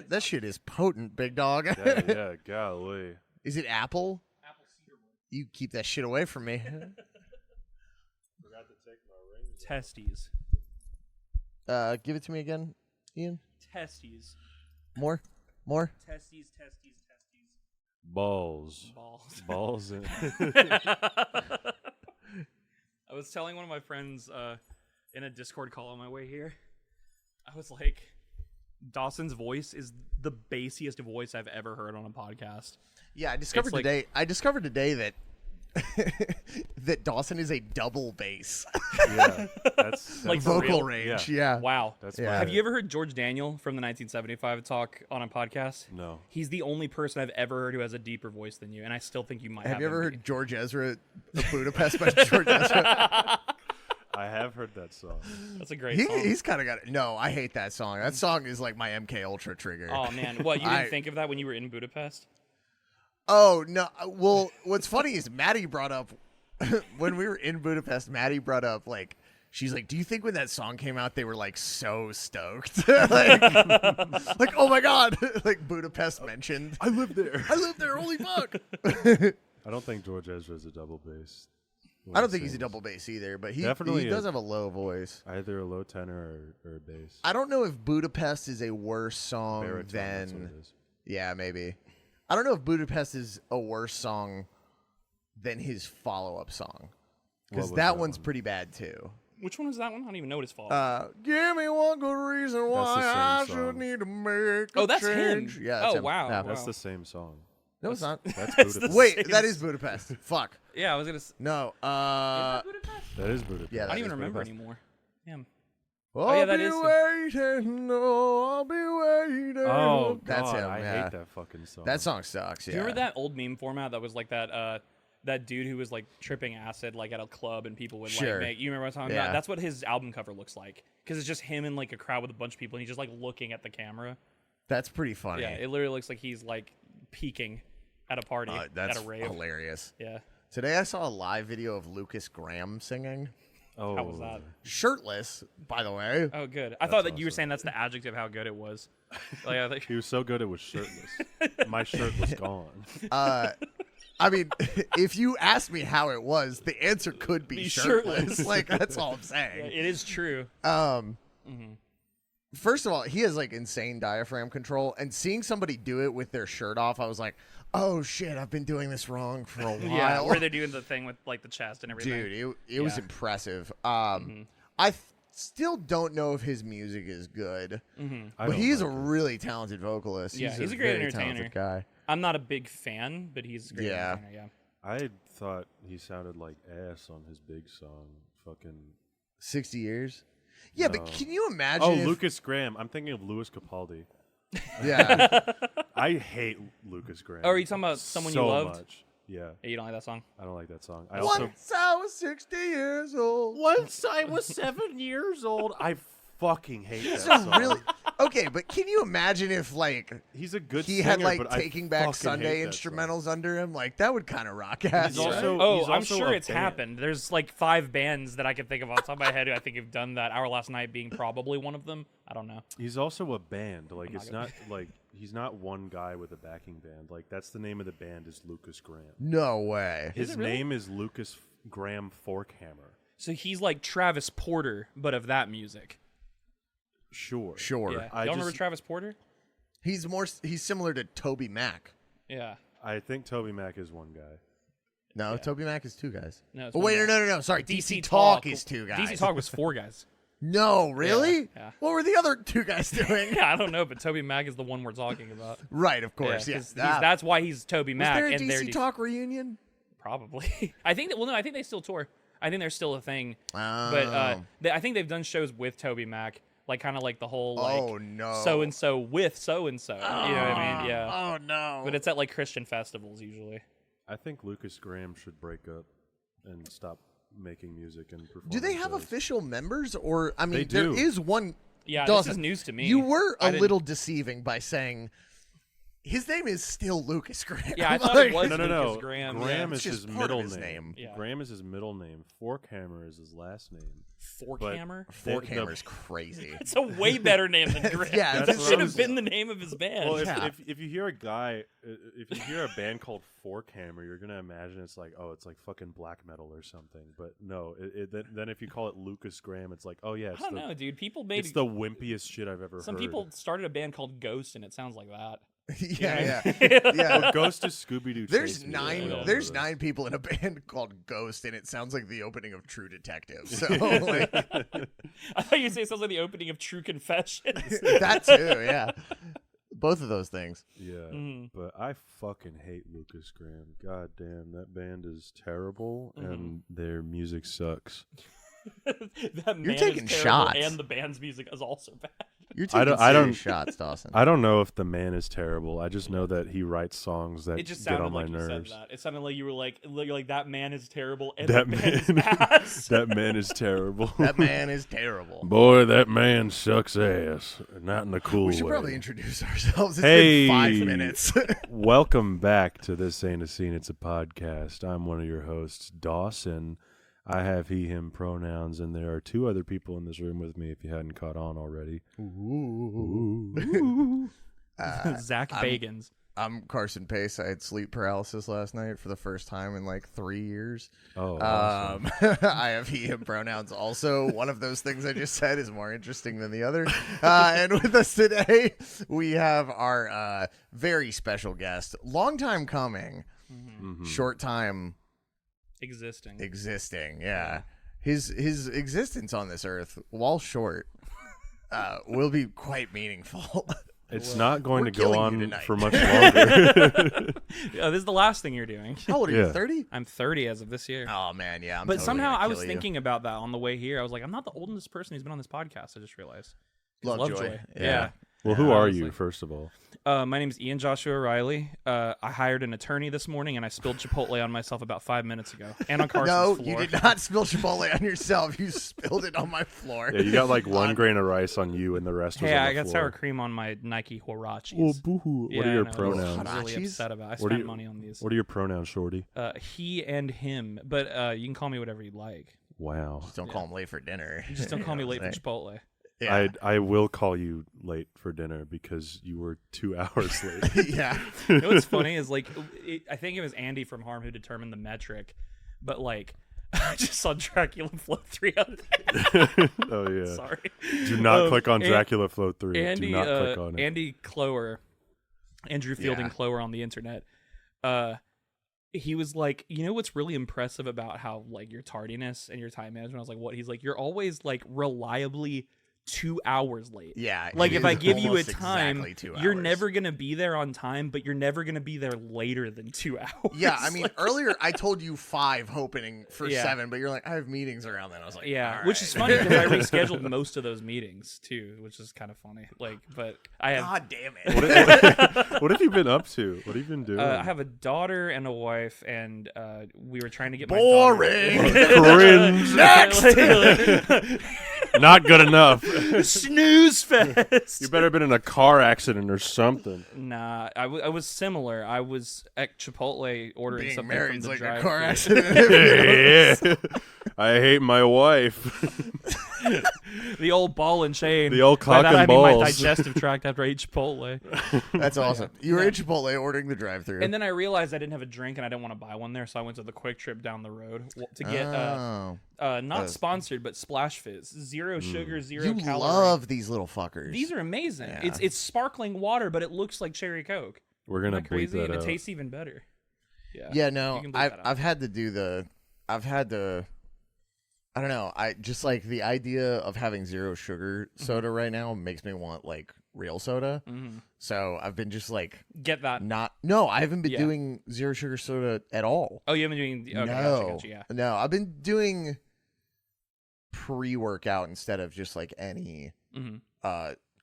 That shit is potent, big dog. Yeah, golly. Is it apple? Apple cedar wood. You keep that shit away from me. Forgot to take my rings. Testes. Give it to me again, Ian. Testes. More. Testes. Balls. Balls. In. I was telling one of my friends in a Discord call on my way here. I was like, Dawson's voice is the bassiest voice I've ever heard on a podcast. Yeah, I discovered today that that Dawson is a double bass. Yeah, that's Like for vocal real? range. Yeah. Wow. That's Yeah. Have you ever heard George Daniel from the 1975 talk on a podcast? No. He's the only person I've ever heard who has a deeper voice than you, and I still think you might have. Have you ever him heard beat. George Ezra of Budapest by George Ezra? I have heard that song. That's a great song. He's kind of got it. No, I hate that song. That song is like my MK Ultra trigger. Oh man, what you didn't think of that when you were in Budapest? Oh, no. Well, what's funny is Maddie brought up, when we were in Budapest, Maddie brought up, like, she's like, do you think when that song came out, they were, like, so stoked? like, oh, my God. Like, Budapest mentioned. I live there. Holy fuck. I don't think George Ezra is a double bass. I don't think he's a double bass either, but he does have a low voice. Either a low tenor or a bass. I don't know if Budapest is a worse song Baritone, that's what than... it is. Yeah, maybe. I don't know if Budapest is a worse song than his follow-up song. Because What was that that one's one? pretty bad, too. Which one was that one? I don't even know what his fault. Give me one good reason why I same should song. need to make Oh, a that's change. him. Yeah, that's Oh, him. wow. Yeah. That's the same song. No, it's not. That's Budapest. Wait, that is Budapest. Fuck. yeah, I was gonna. No. Is that Budapest? That is Budapest. Yeah, I don't even is remember Budapest. anymore. Damn. I'll yeah, that be is him. waiting. No, I'll be waiting. Oh, that's God, him. I yeah. hate that fucking song. That song sucks. Yeah. Do you remember that old meme format that was like that? That dude who was like tripping acid like at a club and people would Sure. like make. You remember what I'm talking Yeah. about? That's what his album cover looks like because it's just him in like a crowd with a bunch of people and he's just like looking at the camera. That's pretty funny. Yeah, it literally looks like he's like peeking at a party That's at a rave. hilarious. Yeah. Today I saw a live video of Lucas Graham singing. Oh, How was that? Shirtless, by the way. Oh, good. I thought that you were awesome. saying that's the adjective how good it was. Like, I think He was so good it was shirtless. My shirt was gone. I mean, if you asked me how it was, the answer could be Be shirtless. shirtless. Like, that's all I'm saying. it is true. First of all, he has like insane diaphragm control, and seeing somebody do it with their shirt off, I was like, "Oh shit, I've been doing this wrong for a while." Yeah, where they're doing the thing with like the chest and everything. Dude, it was Yeah. impressive. Still don't know if his music is good, I but don't he's like a it. really talented vocalist. Yeah, he's a great very entertainer. talented guy. I'm not a big fan, but he's a great Yeah. entertainer. Yeah. I thought he sounded like ass on his big song. Fucking. 60 years. Yeah, but No. can you imagine? Oh, if, Lucas Graham. I'm thinking of Louis Capaldi. Yeah, I hate Lucas Graham. Oh, are you talking about Someone You so Loved? much. Yeah, Hey, you don't like that song? I don't like that song. I also once I was 60 years old. once I was 7 years old. I fucking hate that He's song. a really okay, but can you imagine if like He's a good he singer, had like but I Taking Back fucking Sunday hate that song. instrumentals under him? Like that would kind of rock ass. He's also- Oh, he's I'm also sure a it's band. happened. There's like 5 bands that I can think of off the top of my head who I think have done that. Our Last Night being probably one of them. I don't know. He's also a band. Like not it's gonna- not like he's not one guy with a backing band. Like that's the name of the band is Lucas Graham. No way. His it really? name is Lucas Graham Forkhammer. So he's like Travis Porter, but of that music. Sure. Sure. Yeah. I Y'all remember just- Travis Porter? He's similar to Toby Mac. Yeah. I think Toby Mac is one guy. No, Toby Mac is 2 guys. No, it's Oh one wait, guy. no. Sorry, DC Talk is 2 guys. DC Talk was 4 guys. No, really? Yeah. What were the other 2 guys doing? Yeah, I don't know, but Toby Mac is the one we're talking about. Right, of Yeah, course. 'cause Yeah. that's why he's Toby Was Mac. there a and they're DC Talk reunion? Probably. I think that. Well, no, I think they still tour. I think there's still a thing. Oh. But I think they've done shows with Toby Mac, like kind of like the whole like Oh, no. so and so with so and so. You know what I mean? Yeah. Oh no. But it's at like Christian festivals usually. I think Lucas Graham should break up and stop making music and perform. Do they have official members, or I mean, They there do. is one. Yeah, Dawson, this is news to me. You were I a didn't- little deceiving by saying His name is still Lucas Graham. Yeah, I thought it was No. Lucas Graham. Graham It's is just his part of middle his name. Yeah. Graham is his middle name. Forkhammer is his last name. Forkhammer? Forkhammer's crazy. It's a way better name than Graham. Yeah, that that's what should I have was- been the name of his band. Well, Yeah. if you hear if you hear a band called Forkhammer, you're gonna imagine it's like, oh, it's like fucking black metal or something. But no, then if you call it Lucas Graham, it's like, oh yeah, I don't know, dude. People made it's the wimpiest shit I've ever some heard. people started a band called Ghost, and it sounds like that. yeah. Well, Yeah. Ghost is Scooby Doo. There's nine people in a band called Ghost, and it sounds like the opening of True Detective. So like, I thought you say it sounds like the opening of True Confessions. that too, yeah. Both of those things. Yeah, Mhm. but I fucking hate Lucas Graham. God damn, that band is terrible, and their music sucks. That man taking is terrible, shots. and the band's music is also bad. You're I taking don't- I don't- serious shots, Dawson. I don't know if the man is terrible. I just know that he writes songs that It just get sounded on my like you nerves. said that. It sounded like you were like that man is terrible, and That the band is man, ass. that man is terrible. That man is terrible. Boy, that man sucks ass. Not in the cool We should way. probably introduce ourselves. It's Hey. been 5 minutes. Welcome back to This Ain't a Scene, It's a Podcast. I'm one of your hosts, Dawson. I have he, him pronouns, and there are 2 other people in this room with me if you hadn't caught on already. Zach Bagans. I'm Carson Pace. I had sleep paralysis last night for the first time in like 3 years. Oh, awesome. I have he, him pronouns also. One of those things I just said is more interesting than the other. And with us today, we have our very special guest. Long time coming, short time existing. Yeah. His existence on this earth, while short, will be quite meaningful. It's not going we're to go killing you on tonight. for much longer. This is the last thing you're doing. How old are you? Yeah. 30? I'm 30 as of this year. Oh man, yeah. I'm But totally somehow gonna I was kill you. thinking about that on the way here. I was like, I'm not the oldest person who's been on this podcast. I just realized. It's Lovejoy. Yeah. Well, who are you, honestly. first of all? My name is Ian Joshua Riley. I hired an attorney this morning, and I spilled Chipotle on myself about 5 minutes ago, and on Carson's No, floor. you did not spill Chipotle on yourself. You spilled it on my floor. Yeah, you got like 1 grain of rice on you, and the rest was Hey, on the I got floor. sour cream on my Nike Huaraches. Oh, boo-hoo. What Yeah, are your I know. pronouns? I'm really Huaraches? upset about it. I What are spent you- money on these. What are your pronouns, shorty? He and him, but you can call me whatever you like. Wow. Just don't call him late for dinner. Just don't call me late for Say. Chipotle. Yeah. I will call you late for dinner because you were 2 hours late. Yeah. You know what's funny is like I think it was Andy from Harm who determined the metric, but like I just saw Dracula Float 3 out there. Oh yeah. Sorry. Do not click on An- Dracula Float 3. Andy, Do not click on it. Andy Clower, Andrew Fielding Yeah. Clower on the internet. He was like, you know what's really impressive about how like your tardiness and your time management? I was like, what? He's like, you're always like reliably 2 hours late. Yeah. Like it if I is give you a almost time, exactly 2 you're hours. never gonna be there on time, but you're never gonna be there later than 2 hours. Yeah, I mean, Like, earlier I told you 5, hoping for Yeah. 7, but you're like, I have meetings around then. I was like, yeah, all which is right. funny because I rescheduled most of those meetings too, which is kind of funny. Like, but I have God damn it. What have you been up to? What have you been doing? I have a daughter and a wife, and we were trying to get Boring. my daughter. Cringe. Next. Not good enough. Snooze fest. You better have been in a car accident or something. Nah, I was similar. I was at Chipotle ordering Being something married from is the like a drive-thru. car accident. Yeah. I hate my wife. The old ball and chain. The old By cock that, and I mean my balls. digestive tract after I ate Chipotle. That's awesome. You were at Chipotle ordering the drive-thru. And then I realized I didn't have a drink and I didn't want to buy one there, so I went to the Quick Trip down the road to get Oh. not sponsored but Splash Fizz, 0 sugar, 0 You calorie. love these little fuckers. These are amazing. Yeah. It's sparkling water, but it looks like cherry Coke. We're Isn't gonna that bleep crazy? that And it out. tastes even better. Yeah. Yeah, You no, can bleep that out. I've had to do the, I don't know. I just like the idea of having 0 sugar soda right now makes me want like real soda. Mhm. So I've been just like Get that. no, I haven't been Yeah. doing 0 sugar soda at all. Oh, you haven't been doing. Okay, no, gotcha, yeah. no, I've been doing pre-workout instead of just like any hmm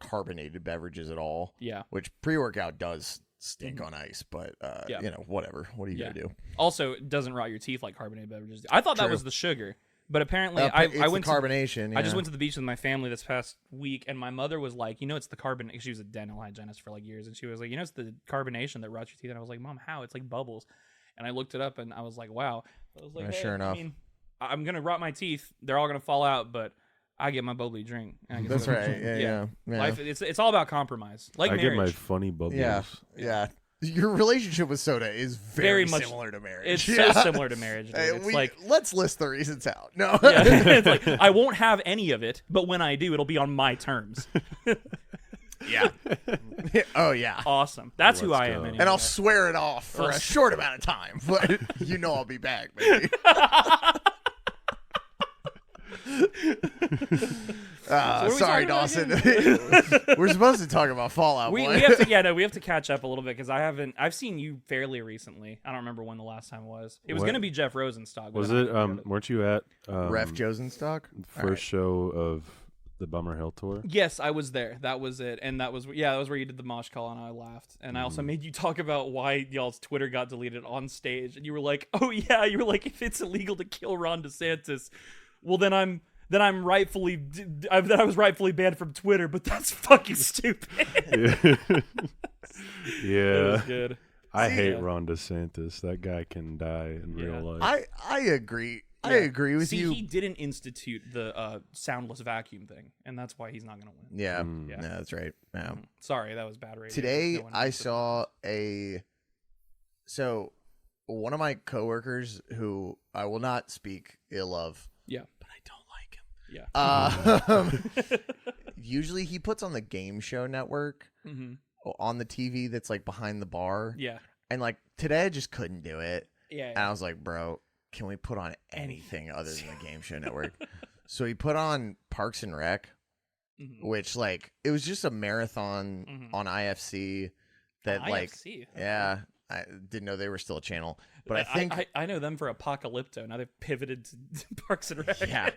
carbonated beverages at all. Yeah. Which pre-workout does stink on ice, but Yeah. whatever. What are you Yeah. gonna do? Also, it doesn't rot your teeth like carbonated beverages. I thought that True. was the sugar, But apparently, It's I the went carbonation. I just went to the beach with my family this past week, and my mother was like, it's the carbon. She was a dental hygienist for like years, and she was like, it's the carbonation that rots your teeth. And I was like, Mom, how? It's like bubbles. And I looked it up, and I was like, wow. I was like, hey, sure enough. I mean, I'm gonna rot my teeth. They're all gonna fall out, but I get my bubbly drink. And I get That's my- right. Yeah. Life, it's all about compromise. Like I marriage. get my funny bubbles. Yeah. Your relationship with soda is very much similar to marriage. It's Yeah. so similar to marriage. Dude. Hey, It's like, let's list the reasons out. No. yeah, it's like I won't have any of it, but when I do, it'll be on my terms. Yeah. Oh yeah. Awesome. That's who Let's I go. am. Anyway. And I'll swear it off for a short amount of time, but I'll be back, baby. are we Sorry, talking about Dawson. We're supposed to talk about Fallout we Boy. have to we have to catch up a little bit because I've seen you fairly recently. I don't remember when the last time was. It was What? going to be Jeff Rosenstock. but Was I don't it? remember it. Weren't you at Ref Josenstock? first show of the Bummer Hill tour? Yes, I was there. That was it, and that was where you did the mosh call, and I laughed. And I also made you talk about why y'all's Twitter got deleted on stage, and you were like, "Oh yeah," you were like, "If it's illegal to kill Ron DeSantis, well then I was rightfully banned from Twitter." But that's fucking stupid. It was Yeah. good. I See, hate yeah. Ron DeSantis. That guy can die in Yeah. real life. I agree. I agree with See, you. he didn't institute the soundless vacuum thing, and that's why he's not going to win. Yeah. Yeah. No, that's right. Yeah. Sorry, that was bad radio. Today No one I knows the- saw so one of my coworkers who I will not speak ill of. Yeah. But I don't like him. Yeah. Usually he puts on the game show network Mhm. on the TV that's like behind the bar. Yeah. And like today I just couldn't do it. Yeah. And I was like, bro, can we put on anything other than the game show network? So he put on Parks and Rec, Mhm. which like it was just a marathon Mhm. on IFC that like IFC. yeah, I didn't know they were still a channel, but I think I know them for Apocalypto. Now they've pivoted to Parks and Rec. yeah.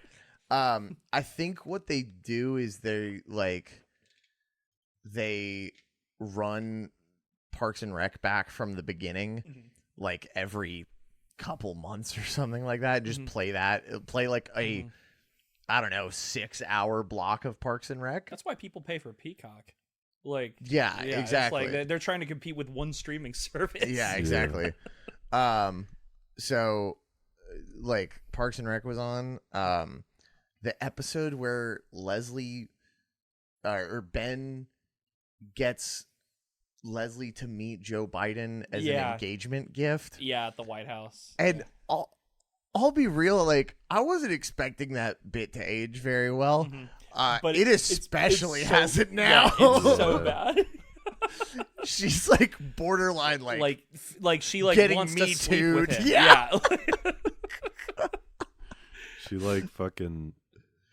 I think what they do is they run Parks and Rec back from the beginning, Mhm. like every couple months or something like that. Just Mhm. play like a Mhm. I don't know 6-hour block of Parks and Rec. That's why people pay for Peacock. Like Yeah, it's exactly. like they're trying to compete with one streaming service. Yeah, exactly. So like Parks and Rec was on the episode where Leslie or Ben gets Leslie to meet Joe Biden as an Yeah. engagement gift. Yeah, at the White House. And I'll be real, like I wasn't expecting that bit to age very well. Mhm. But But it it's especially so- has it Yeah, now. it's so bad. She's like borderline like she like getting wants to Me sleep with Too'd. him. Yeah. She like fucking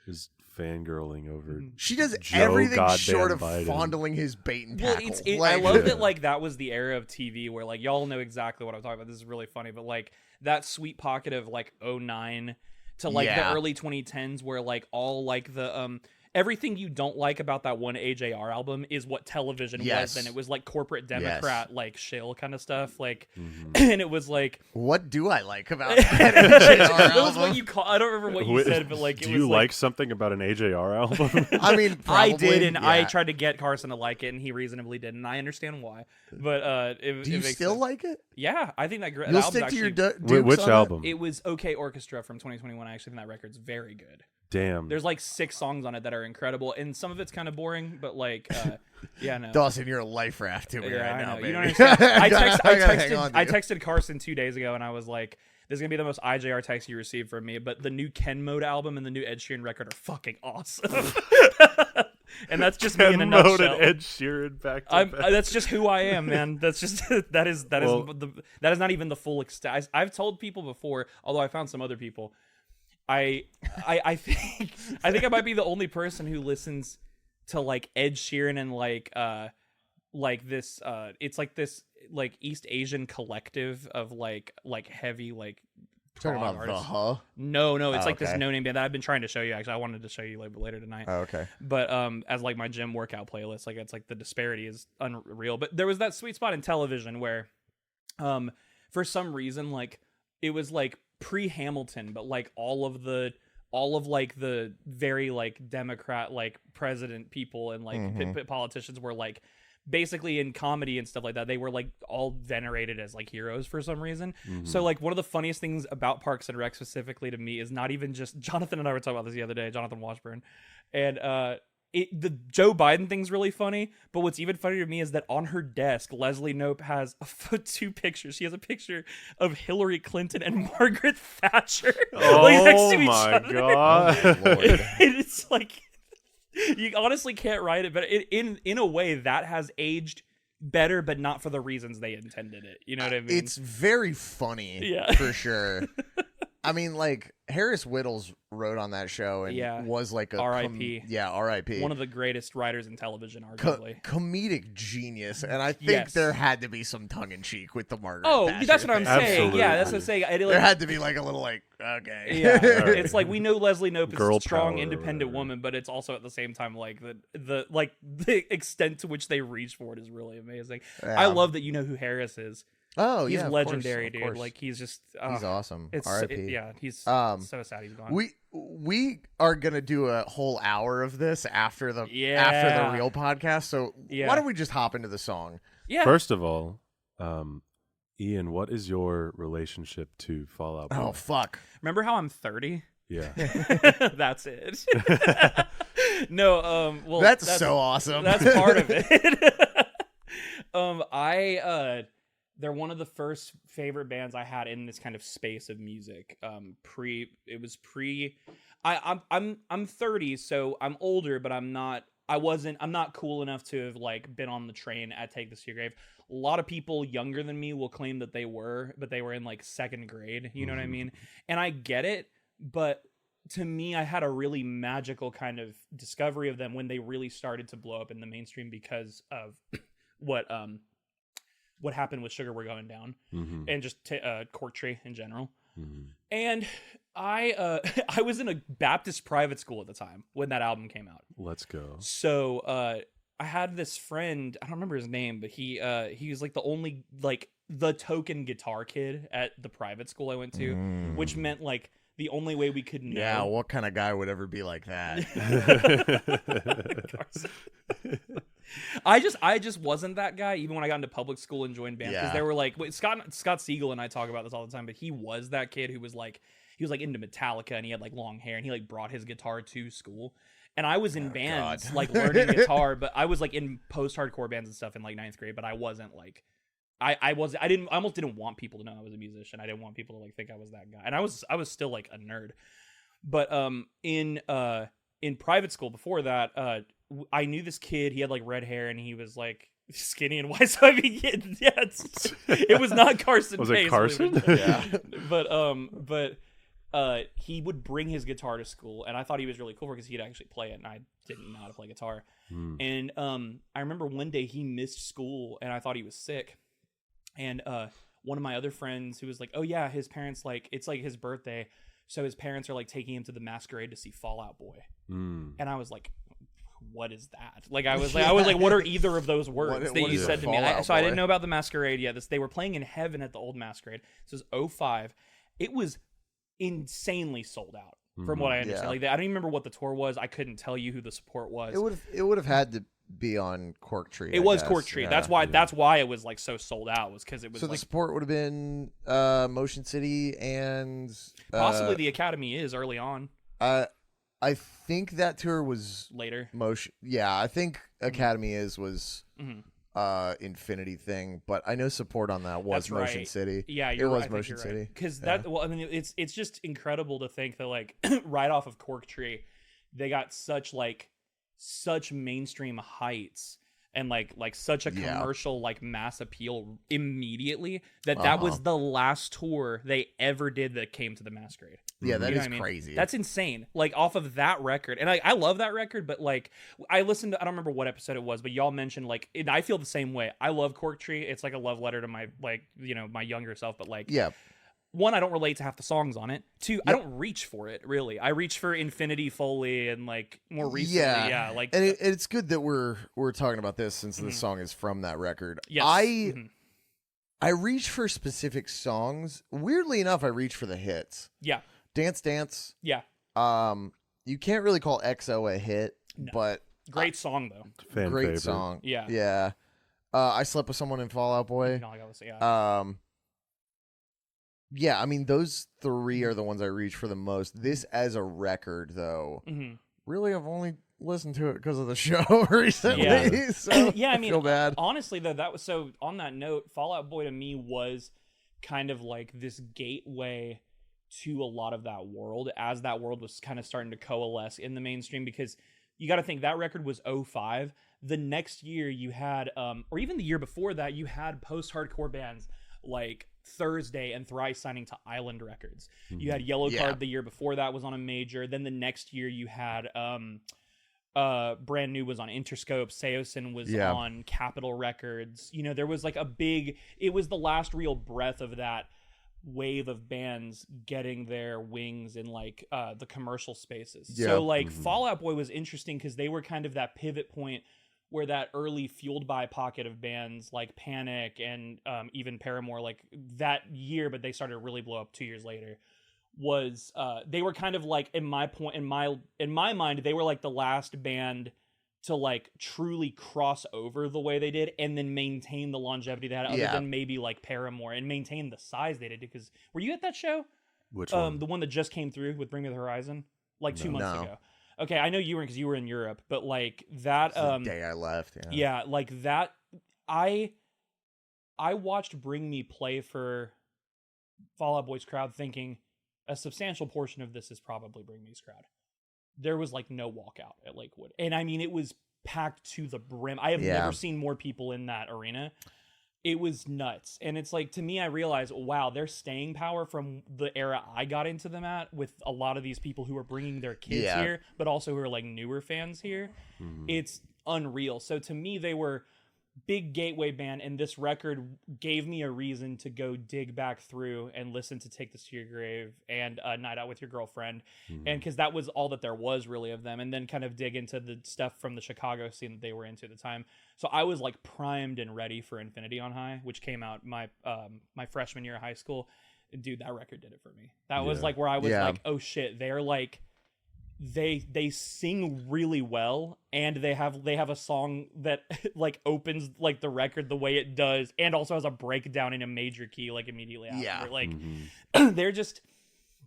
is fangirling over. she does Joe everything goddamn short of Biden. fondling his bait and Well, tackle. I Like- love that like that was the era of TV where like y'all know exactly what I'm talking about. This is really funny, but like that sweet pocket of like 09 to like Yeah. the early 2010s where like all like the everything you don't like about that one AJR album is what television Yes. was. And it was like corporate Democrat like shill kind of stuff. Like Mhm. and it was like What do I like about that AJR that was what album? you call I don't remember what you Wait, said, but like it do was you like like something about an AJR album? I mean, I probably, did, and I yeah. tried to get Carson to like it, and he reasonably did, and I understand why. But it, Do you it makes still sense. like it? Yeah, I think that You'll album's stick to your actually- Dukes Which on it? album? It was OK Orchestra from 2021. I actually think that record's very good. Damn. There's like 6 songs on it that are incredible, and some of it's kind of boring, but like, yeah, no. Dawson, you're a life raft to me Yeah, right I now, know. baby. You don't understand. I gotta hang on to you. texted Carson 2 days ago, and I was like, "This is gonna be the most IJR text you receive from me." But the new Ken Mode album and the new Ed Sheeran record are fucking awesome. And that's just me in a Ken Mode nutshell. and Ed Sheeran back to back. That's just who I am, man. That's just that is Well- that is not even the full extent. I've told people before, although I found some other people. I think I might be the only person who listens to like Ed Sheeran and like this it's like this like East Asian collective of like heavy like Talking prog about the artists. No. No, it's Oh, like this okay. no name band that I've been trying to show you. Actually, I wanted to show you later tonight. Oh, okay. But as like my gym workout playlist, like it's like the disparity is unreal. But there was that sweet spot in television where for some reason like it was like pre-Hamilton, but like all of the all of like the very like Democrat like president people and like politicians were like basically in comedy and stuff like that, they were like all venerated as like heroes for some reason. So like one of the funniest things about Parks and Rec specifically to me is not even just Jonathan and I were talking about this the other day, Jonathan Washburn, and the Joe Biden thing's really funny, but what's even funnier to me is that on her desk, Leslie Knope has two pictures. She has a picture of Hillary Clinton and Margaret Thatcher like next to each other. God. Oh, Lord. It's like you honestly can't write it, but in a way that has aged better, but not for the reasons they intended it. You know what I mean? It's very funny, Yeah. for sure. I mean, like, Harris Whittles wrote on that show and was like a R.I.P. R.I.P. One of the greatest writers in television, arguably. Comedic genius, and I think there had to be some tongue in cheek with the Margaret. Oh, Thatcher that's what I'm thing. saying. Yeah, that's what I'm saying. There had to be like a little like, okay. Yeah, it's like we know Leslie Knope is Girl a strong, power or independent whatever. woman, but it's also at the same time like the extent to which they reach for it is really amazing. I love that you know who Harris is. Oh, He's yeah, of legendary, course, of dude. course. Like he's just He's awesome. It's R.I.P. he's so sad he's gone. We are gonna do a whole hour of this after the real podcast. So why don't we just hop into the song? Yeah. First of all, Ian, what is your relationship to Fall Out Boy? Oh fuck! Remember how I'm 30? Yeah. That's it. No, well, that's so awesome. That's part of it. They're one of the first favorite bands I had in this kind of space of music. I'm 30, so I'm older, but I'm not cool enough to have like been on the train at Take This to Your Grave. A lot of people younger than me will claim that they were, but they were in like second grade. You know what I mean? And I get it, but to me, I had a really magical kind of discovery of them when they really started to blow up in the mainstream because of what happened with Sugar We're Going Down and just Cork Tree in general. And I was in a Baptist private school at the time when that album came out. Let's go. So I had this friend, I don't remember his name, but he was like the only like the token guitar kid at the private school I went to, which meant like the only way we could know. Yeah, what kind of guy would ever be like that? I just wasn't that guy, even when I got into public school and joined bands. Because they were like, Scott Siegel and I talk about this all the time, but he was that kid who was like, he was like into Metallica and he had like long hair and he like brought his guitar to school. And I was in bands, like learning guitar, but I was like in post-hardcore bands and stuff in like 9th grade, but I wasn't like, I almost didn't want people to know I was a musician. I didn't want people to like think I was that guy. And I was still like a nerd. But in private school before that, I knew this kid. He had like red hair and he was like skinny and white. So I mean, it was not Carson. Was it Carson? Yeah. But he would bring his guitar to school, and I thought he was really cool because he'd actually play it, and I didn't know how to play guitar. And I remember one day he missed school, and I thought he was sick. And one of my other friends who was like, "Oh yeah, his parents like it's like his birthday, so his parents are like taking him to the Masquerade to see Fall Out Boy." And I was like, what is that? Like I was like, what are either of those words that you said to me? So I didn't know about the Masquerade yet. They were playing in Heaven at the old Masquerade. This was 05. It was insanely sold out from what I understand. Like I don't even remember what the tour was. I couldn't tell you who the support was. It would have had to be on Cork Tree. It was Cork Tree. That's why it was like so sold out, was because it was so like, the support would have been Motion City and possibly the Academy is early on. I think that tour was later. Motion. Yeah, I think Academy was Infinity thing, but I know support on that was Motion City. Yeah, it was Motion City. Because well, I mean, it's just incredible to think that like right off of Cork Tree, they got such mainstream heights and like such a commercial like mass appeal immediately that was the last tour they ever did that came to the Masquerade. Yeah, that is crazy. That's insane. Like off of that record, and I love that record, but like I listened to, I don't remember what episode it was, but y'all mentioned like I feel the same way. I love Cork Tree. It's like a love letter to my like my younger self, but like one, I don't relate to half the songs on it. Two, I don't reach for it really. I reach for Infinity Foley and like more recently, like. And it's good that we're talking about this since the song is from that record. Yes. I reach for specific songs. Weirdly enough, I reach for the hits. Yeah. Dance Dance. Yeah. You can't really call XO a hit, but Great song though. Fan great favorite. song. Yeah. Yeah. I Slept with Someone in Fall Out Boy. No, I gotta say, yeah. Yeah, I mean, those three are the ones I reach for the most. This as a record, though, really I've only listened to it because of the show recently. Yeah. So Yeah, I mean, feel bad. honestly, though, that was so. On that note, Fall Out Boy to me was kind of like this gateway to a lot of that world, as that world was kind of starting to coalesce in the mainstream. Because you got to think that record was 2005. The next year you had, or even the year before that, you had post-hardcore bands like Thursday and Thrice signing to Island Records. You had Yellow Card the year before that was on a major. Then the next year you had Brand New was on Interscope. Seosin was on Capitol Records. You know, there was like it was the last real breath of that wave of bands getting their wings in like the commercial spaces. So like Fall Out Boy was interesting because they were kind of that pivot point where that early Fueled By pocket of bands like Panic and even Paramore, like that year, but they started to really blow up 2 years later, was they were kind of like in my mind, they were like the last band to like truly cross over the way they did and then maintain the longevity they had, other than maybe like Paramore, and maintain the size they did. Because were you at that show? Which one? The one that just came through with Bring Me the Horizon like 2 months ago. Okay, I know you weren't because you were in Europe, but like that the day I left. Yeah, like that. I watched Bring Me play for Fall Out Boy's crowd, thinking a substantial portion of this is probably Bring Me's crowd. There was like no walkout at Lakewood, and I mean it was packed to the brim. I have never seen more people in that arena. It was nuts. And it's like, to me, I realized, wow, their staying power from the era I got into them at, with a lot of these people who are bringing their kids here, but also who are like newer fans here. It's unreal. So to me, they were big gateway band, and this record gave me a reason to go dig back through and listen to Take This to Your Grave and Night Out with Your Girlfriend, and because that was all that there was really of them, and then kind of dig into the stuff from the Chicago scene that they were into at the time. So I was like primed and ready for Infinity on High, which came out my freshman year of high school. Dude, that record did it for me. That was like where I was like, oh shit, they're like, they sing really well, and they have a song that like opens like the record the way it does, and also has a breakdown in a major key like immediately after. Like they're just,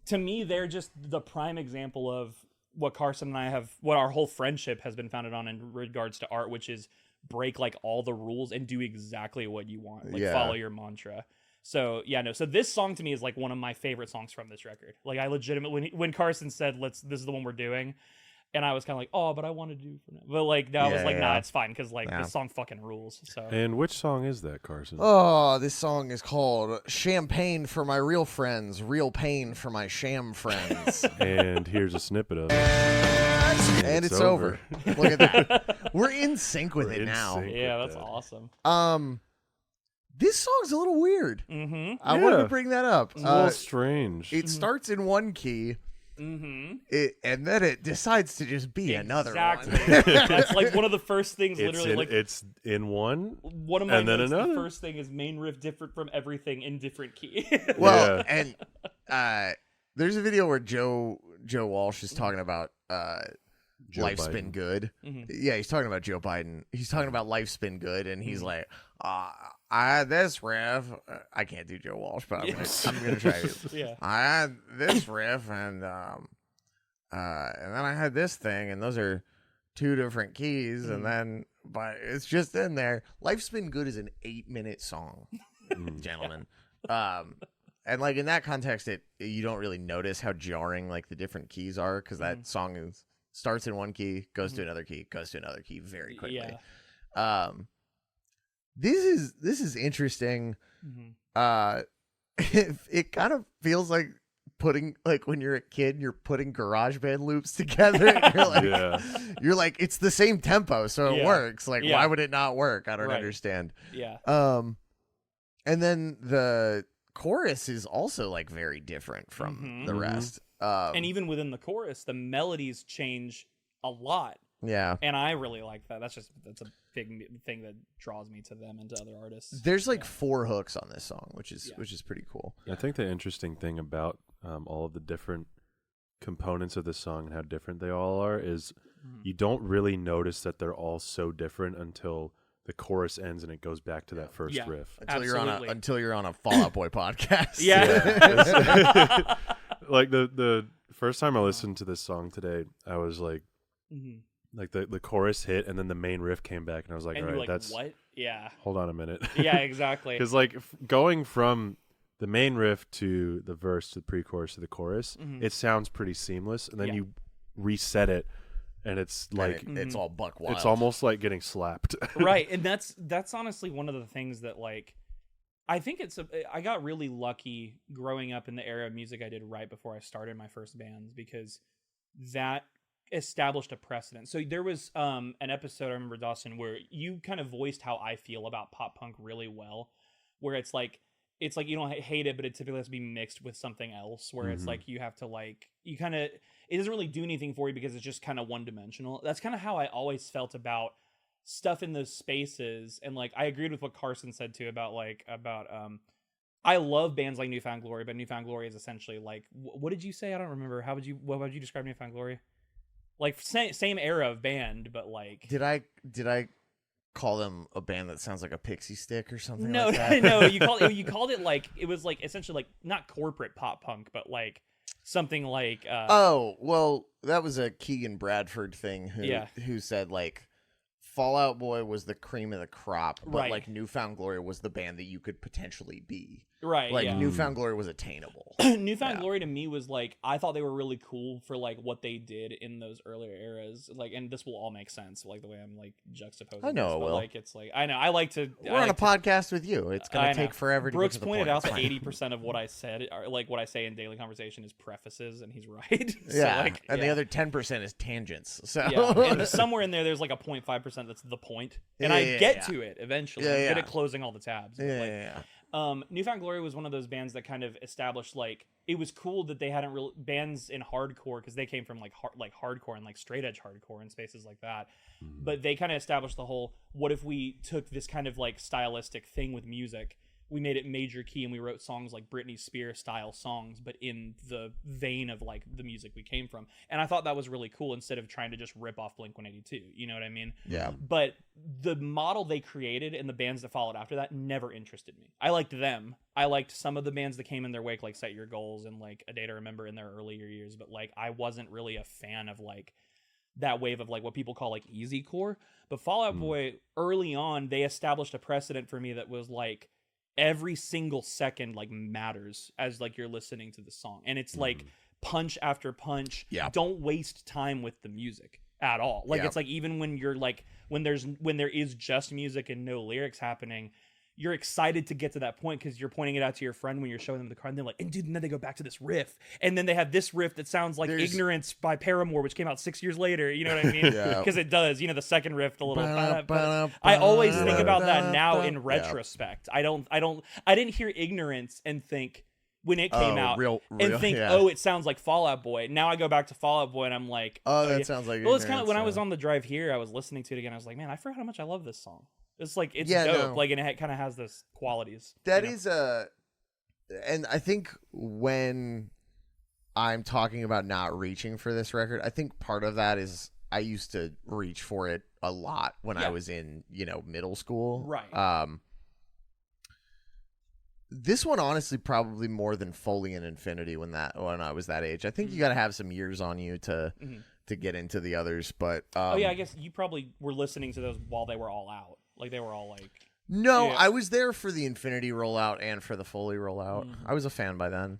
to me, they're just the prime example of what Carson and I have, what our whole friendship has been founded on in regards to art, which is break like all the rules and do exactly what you want, like follow your mantra. So so this song to me is like one of my favorite songs from this record. Like I legitimately, when Carson said this is the one we're doing, and I was kind of like, oh, but I want to do for now. But like I was like, nah, it's fine, because like this song fucking rules. So. And which song is that, Carson? Oh, this song is called Champagne for My Real Friends, Real Pain for My Sham Friends. And here's a snippet of it. And it's over. Look at that. We're in sync with it now. Yeah, that's awesome. This song's a little weird. I wanted to bring that up. It's a little strange. It starts in one key, and then it decides to just be another one. That's like one of the first things. It's in one. One of my and then notes, another. The first thing is main riff different from everything in different key. Well, and there's a video where Joe Walsh is talking about Life's Been Good. Yeah, he's talking about Joe Biden. He's talking about Life's Been Good, and he's like, I had this riff. I can't do Joe Walsh, but I'm gonna try it. I had this riff, and then I had this thing, and those are two different keys, and then but it's just in there. Life's Been Good is an 8-minute song, gentlemen. And like in that context, you don't really notice how jarring like the different keys are, because that song starts in one key, goes to another key, goes to another key very quickly. This is interesting. It kind of feels like putting, like when you're a kid, you're putting GarageBand loops together. And you're like, it's the same tempo, so it works. Like, why would it not work? I don't understand. And then the chorus is also like very different from the rest. And even within the chorus, the melodies change a lot. Yeah. And I really like that. That's a big thing that draws me to them and to other artists. There's like 4 hooks on this song, which is pretty cool. I think the interesting thing about all of the different components of the song and how different they all are is Mm-hmm. you don't really notice that they're all so different until the chorus ends and it goes back to that first Yeah. riff. Absolutely. Until you're on a Fall Out Boy podcast. Yeah. Like the first time I listened to this song today, I was like, Mhm. like the chorus hit and then the main riff came back and I was like, And all you're right, like, that's what? Yeah. hold on a minute. Yeah, exactly. Because like going from the main riff to the verse to the pre-chorus to the chorus, it sounds pretty seamless, and then you reset it, and it's like it's all buck wild. it's almost like getting slapped. Right, and that's honestly one of the things that like I think I got really lucky growing up in the era of music I did right before I started my first bands, because that established a precedent. So there was an episode, I remember, Dawson, where you kind of voiced how I feel about pop punk really well, where it's like you don't hate it, but it typically has to be mixed with something else, where it's like you have to like you kind of, it doesn't really do anything for you because it's just kind of one dimensional. That's kind of how I always felt about stuff in those spaces. And like I agreed with what Carson said too about I love bands like New Found Glory, but New Found Glory is essentially like, what did you say? I don't remember. What would you describe New Found Glory? Like same era of band, but like Did I call them a band that sounds like a pixie stick or something? no, like that? no, you called it like, it was like essentially like not corporate pop punk, but like something like Oh, well, that was a Keegan Bradford thing who said like Fall Out Boy was the cream of the crop, but Right. like New Found Glory was the band that you could potentially be. right, Like yeah. New Found Glory was attainable. New Found Glory to me was like, I thought they were really cool for like what they did in those earlier eras. Like, and this will all make sense, like the way I'm like juxtaposing. I know this, it but will. like it's like I know I like to. We're on a podcast with you. It's I gonna know. take forever to Brooks get to the pointed point. out It's that fine. 80% of what I said, or like what I say in daily conversation, is prefaces, and he's right. So, Yeah, like, and the yeah. other 10% is tangents. So Yeah, and somewhere in there's like a 0.5% that's the point, and Yeah, I yeah, get yeah. to it eventually. Yeah, I'm good yeah. at closing all the tabs. But, yeah, like, yeah, yeah. New Found Glory was one of those bands that kind of established like it was cool that they hadn't really bands in hardcore, because they came from like hardcore and like straight edge hardcore and spaces like that. But they kind of established the whole, what if we took this kind of like stylistic thing with music, we made it major key, and we wrote songs like Britney Spears style songs, but in the vein of like the music we came from. And I thought that was really cool, instead of trying to just rip off Blink-182. You know what I mean? Yeah. But the model they created and the bands that followed after that never interested me. I liked them. I liked some of the bands that came in their wake, like Set Your Goals and like A Day to Remember in their earlier years. But like, I wasn't really a fan of like that wave of like what people call like easy core. But Fall Out Boy, early on, they established a precedent for me that was like, every single second like matters as like you're listening to the song, and it's like punch after punch. Yeah. Don't waste time with the music at all. Like Yeah. it's like, even when you're like when there is just music and no lyrics happening, you're excited to get to that point because you're pointing it out to your friend when you're showing them the car, and they're like, and dude, and then they go back to this riff, and then they have this riff that sounds like There's- Ignorance by Paramore, which came out 6 years later. You know what I mean? Yeah. Because it does. You know, the second riff, the little. Ba-da-ba-da-ba. I always think about that now in Yeah. retrospect. I didn't hear Ignorance and think when it came out and think, yeah. oh, it sounds like Fall Out Boy. Now I go back to Fall Out Boy and I'm like, Oh, that yeah. sounds like. Well, it's kind of when I ignorance, was on the drive here, I was listening to it again. I was like, man, I forgot how much I love this song. It's like, it's Yeah, dope. no. Like, and it kind of has this qualities. That you know? is and I think when I'm talking about not reaching for this record, I think part of that is I used to reach for it a lot when I was in, middle school. Right. This one, honestly, probably more than Foley and Infinity when I was that age. I think you got to have some years on you to get into the others. But oh yeah, I guess you probably were listening to those while they were all out. Like they were all like. No, Yeah. I was there for the Infinity rollout and for the Foley rollout. I was a fan by then.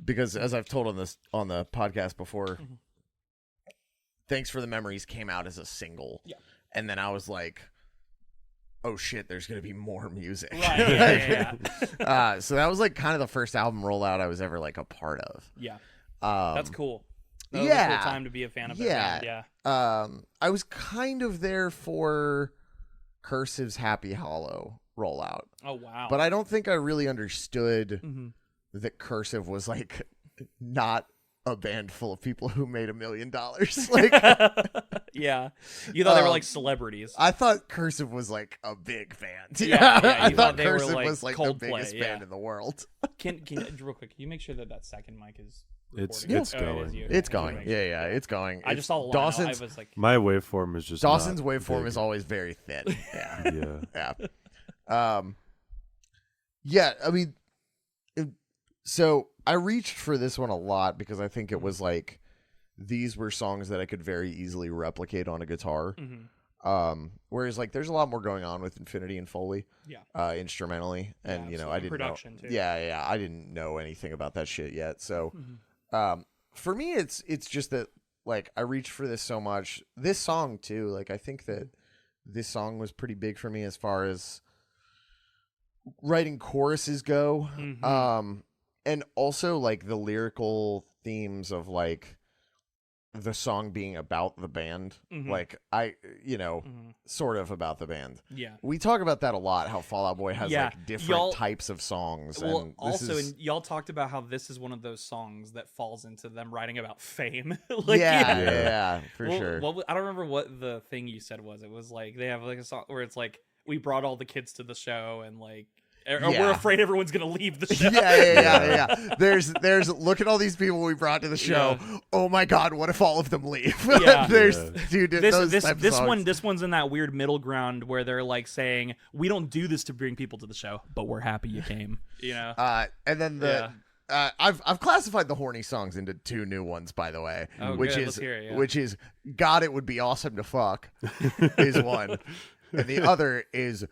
Because as I've told on the podcast before, Thanks for the Memories came out as a single. Yeah. And then I was like, oh shit, there's going to be more music. Right. Yeah. So that was like kind of the first album rollout I was ever like a part of. Yeah. Um, That's cool. That was a yeah. cool time to be a fan of that Yeah. band. Yeah. I was kind of there for Cursive's Happy Hollow rollout. Oh wow. But I don't think I really understood Mhm. that Cursive was like not a band full of people who made $1 million. Like yeah. You thought they were like celebrities. I thought Cursive was like a big band. Yeah, I you thought thought they were Cursive like was like the Coldplay, biggest yeah. band in the world. Can real quick, can you make sure that second mic is It's recording. it's Oh, it is going. you. It's Okay, going. make Yeah, sure. yeah, it's going. I just saw the line. Dawson's I was like, My waveform is just Dawson's not waveform big. is always very thin. Yeah. Yeah. Yeah. Yeah, I mean, so I reached for this one a lot because I think it was like these were songs that I could very easily replicate on a guitar. Whereas like there's a lot more going on with Infinity and Foley, instrumentally, and Yeah, you know I didn't production know, too. yeah, I didn't know anything about that shit yet. So, for me, it's just that like I reached for this so much. This song too, like I think that this song was pretty big for me as far as writing choruses go, and also like the lyrical themes of like the song being about the band, like I, sort of about the band. Yeah. We talk about that a lot. How Fall Out Boy has like different types of songs. Well, and also, and y'all talked about how this is one of those songs that falls into them writing about fame. Like, yeah, for Well, sure. I don't remember what the thing you said was. It was like they have like a song where it's like we brought all the kids to the show and like. Or we're afraid everyone's gonna leave the show. Yeah. There's look at all these people we brought to the show. Yeah. Oh my god, what if all of them leave? Yeah. Dude, this one's in that weird middle ground where they're like saying we don't do this to bring people to the show, but we're happy you came. You know. And then I've classified the horny songs into two new ones, by the way, which good. is Let's hear it, which is God, it would be awesome to fuck is one, and the other is.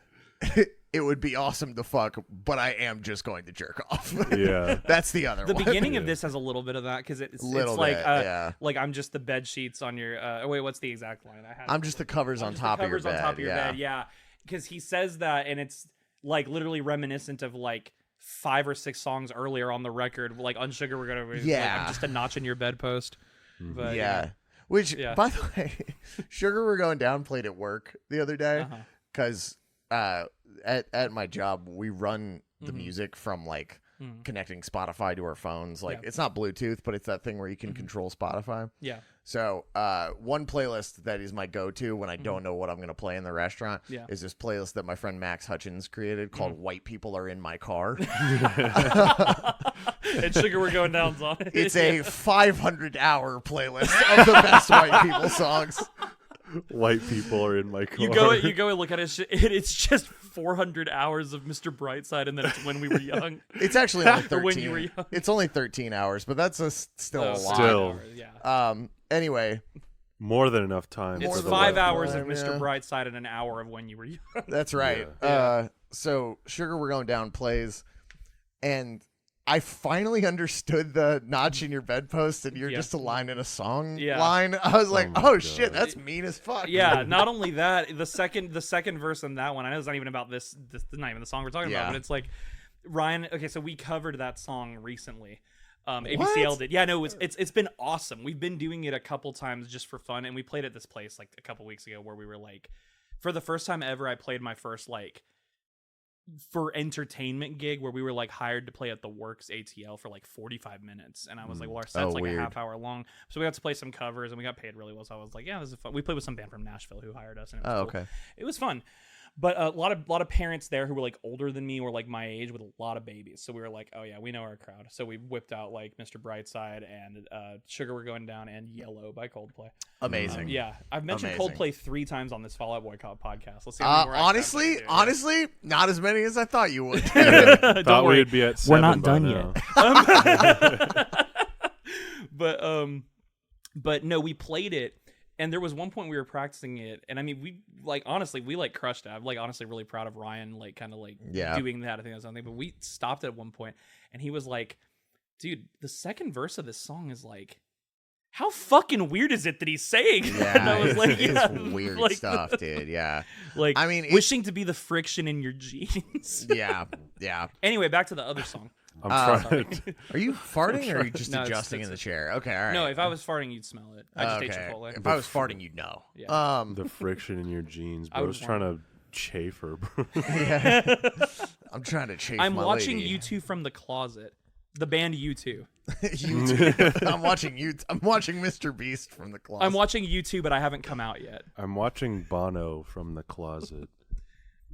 It would be awesome to fuck, but I am just going to jerk off. Yeah. That's the other The one. beginning of this has a little bit of that because it's like like I'm just the bed sheets on your wait, what's the exact line I had? I'm just the covers on top of your bed. Yeah, because he says that and it's like literally reminiscent of like 5 or 6 songs earlier on the record, like on Sugar We're Gonna like, I'm just a notch in your bedpost. But Which by the way, Sugar We're Going Down played at work the other day because at my job we run the music from like connecting Spotify to our phones. Like it's not Bluetooth, but it's that thing where you can control Spotify. Yeah. So one playlist that is my go-to when I don't know what I'm going to play in the restaurant is this playlist that my friend Max Hutchins created called White People Are in My Car. And Sugar We're Going Down's on it. It's a 500-hour playlist of the best white people songs. White people are in my car. You go and look at it. It's just 400 hours of Mr. Brightside, and then it's When We Were Young. It's actually only 13. Or When You Were Young. It's only 13 hours, but that's still a lot. Still. Anyway, more than enough time. It's for the 5 left hours line. of Mr. Brightside and an hour of When You Were Young. that's right. Yeah. So Sugar We're Going Down plays, and I finally understood the notch in your bedpost, and you're just a line in a song line. I was like, oh shit, that's mean as fuck. Yeah, not only that, the second verse in that one, I know it's not even about this not even the song we're talking about, but it's like Ryan, okay, so we covered that song recently. ABCL did. Yeah, no, it's been awesome. We've been doing it a couple times just for fun, and we played at this place like a couple weeks ago where we were like, for the first time ever, I played my first like for entertainment gig where we were like hired to play at the Works ATL for like 45 minutes, and I was like, well, our set's like weird. a half hour long, so we got to play some covers and we got paid really well, so I was like, yeah, this is fun. We played with some band from Nashville who hired us, and it was cool. It was fun. But a lot of parents there who were like older than me or like my age with a lot of babies. So we were like, oh yeah, we know our crowd. So we whipped out like Mr. Brightside and Sugar We're Going Down and Yellow by Coldplay. Amazing. Yeah, I've mentioned Coldplay 3 times on this Fall Out Boy podcast. Let's see. Honestly, not as many as I thought you would. Thought we'd be at 7 We're not done yet. But no, we played it. And there was one point we were practicing it, and I mean, we crushed it. I'm like honestly really proud of Ryan, like kind of like doing that. I think that's something. But we stopped at one point, and he was like, "Dude, the second verse of this song is like, how fucking weird is it that he's saying?" Yeah, and I was like, it's weird like, stuff, dude. Yeah, like I mean, wishing to be the friction in your jeans. Yeah. Anyway, back to the other song. I'm trying. Are you farting or are you just adjusting in the chair? Okay, all right. No, if I was farting, you'd smell it. I just ate Chipotle. If I was farting, you'd know. Yeah. The friction in your jeans, bro. I I was was trying to chafe her, bro. I'm trying to chafe I'm my watching lady. U2 from the closet. The band U2. I'm watching Mr. Beast from the closet. I'm watching U2, but I haven't come out yet. I'm watching Bono from the closet.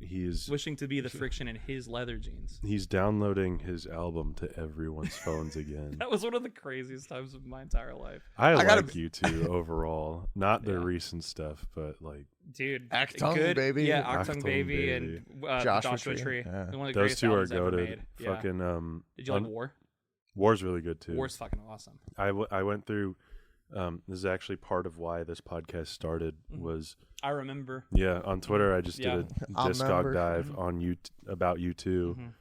he is Wishing to be the friction in his leather jeans. he's downloading his album to everyone's phones again. That was one of the craziest times of my entire life. I gotta like U2 overall, not their recent stuff, but like Dude, Achtung good, Baby. yeah, Achtung Achtung Baby, Baby. and Joshua Joshua Tree. Tree. Yeah. One of the those greatest two are albums ever goated. made. Yeah. Fucking Did you like War? War's really good too. War's fucking awesome. I went through. This is actually part of why this podcast started. Was I remember. on Twitter I just did a I'll Discog remember. dive on you about U2, Mhm.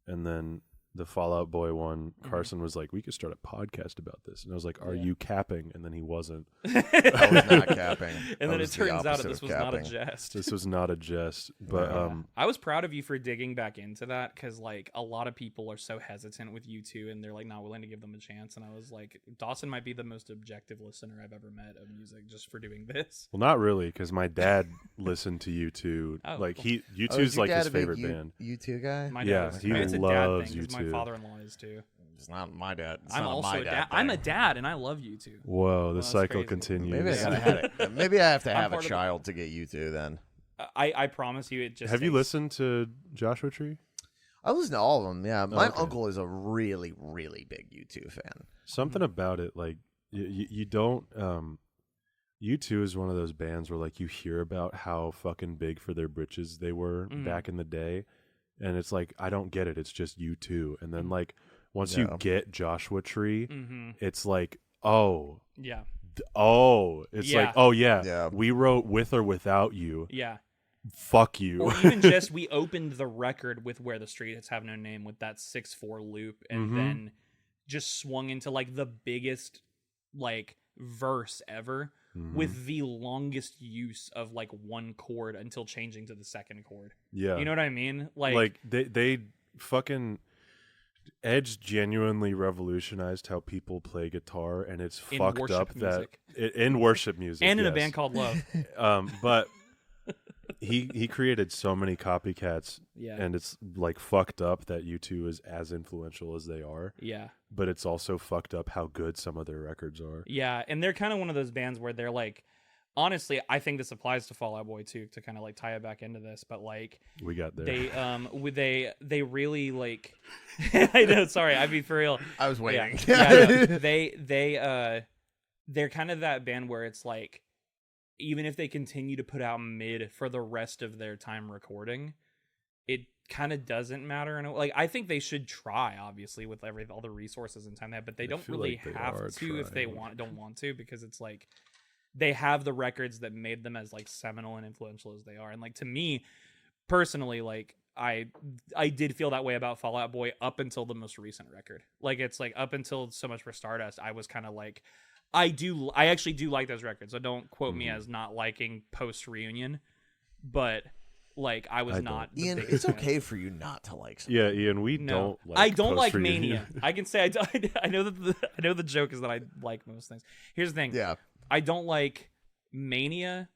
and then the Fall Out Boy one. Carson was like, "We could start a podcast about this," and I was like, "Are you capping?" And then he wasn't. I was not capping. And I then it was the turns out that opposite this of was not a capping. jest. This was not a jest, but I was proud of you for digging back into that because, like, a lot of people are so hesitant with U2 and they're like not willing to give them a chance. And I was like, Dawson might be the most objective listener I've ever met of music just for doing this. well, not really, because my dad listened to U2. Oh, Like cool. U2's like his favorite band. U2 guy? My Yeah, dad is, he it's a loves dad thing 'cause my U2. father-in-law is too. It's not my dad. It's I'm not also my a dad. dad. I'm a thing. dad and I love U2. Whoa, the that's cycle crazy. continues. Maybe I gotta have it. Maybe I have to I'm have a part of the- child to get U2 then. I promise you, it just Have you takes- listened to Joshua Tree? I listen to all of them. Yeah, my okay. uncle is a really, really big U2 fan. Something about it, like you don't. U2 is one of those bands where like you hear about how fucking big for their britches they were back in the day, and it's like I don't get it. It's just U2, and then like once you No. get Joshua Tree, Mm-hmm. it's like oh Yeah. it's Yeah. like oh yeah, Yeah. we wrote With or Without You. Yeah. Fuck you. Or even just we opened the record with Where the Streets Have No Name with that 6/4 loop and Mhm. then just swung into like the biggest like verse ever Mhm. with the longest use of like one chord until changing to the second chord. Yeah, You know what I mean? like they fucking Edge genuinely revolutionized how people play guitar, and it's In fucked worship up that music. in worship music and in a yes. band called Love. But he created so many copycats, Yeah. and it's like fucked up that U2 is as influential as they are, Yeah. but it's also fucked up how good some of their records are. Yeah, and they're kind of one of those bands where they're like, honestly, I think this applies to Fall Out Boy too, to kind of like tie it back into this, but like We got there. they really like I know, sorry, I mean for real. I was waiting. Yeah, they're kind of that band where it's like even if they continue to put out mid for the rest of their time recording, it kind of doesn't matter. And like I think they should try, obviously, with all the resources and time they have, but they don't feel really like they have are to if they trying. don't want to, because it's like they have the records that made them as like seminal and influential as they are. And like to me personally, like I did feel that way about Fall Out Boy up until the most recent record. Like it's like up until So Much for Stardust, I was kind of like I actually do like those records. So don't quote me as not liking post reunion, but like I was not the Ian, biggest it's fan. okay for you not to like something. Yeah, Ian, we No, don't like I don't like post-reunion. Mania. I can say I know that I know the joke is that I like most things. Here's the thing. Yeah. I don't like Mania,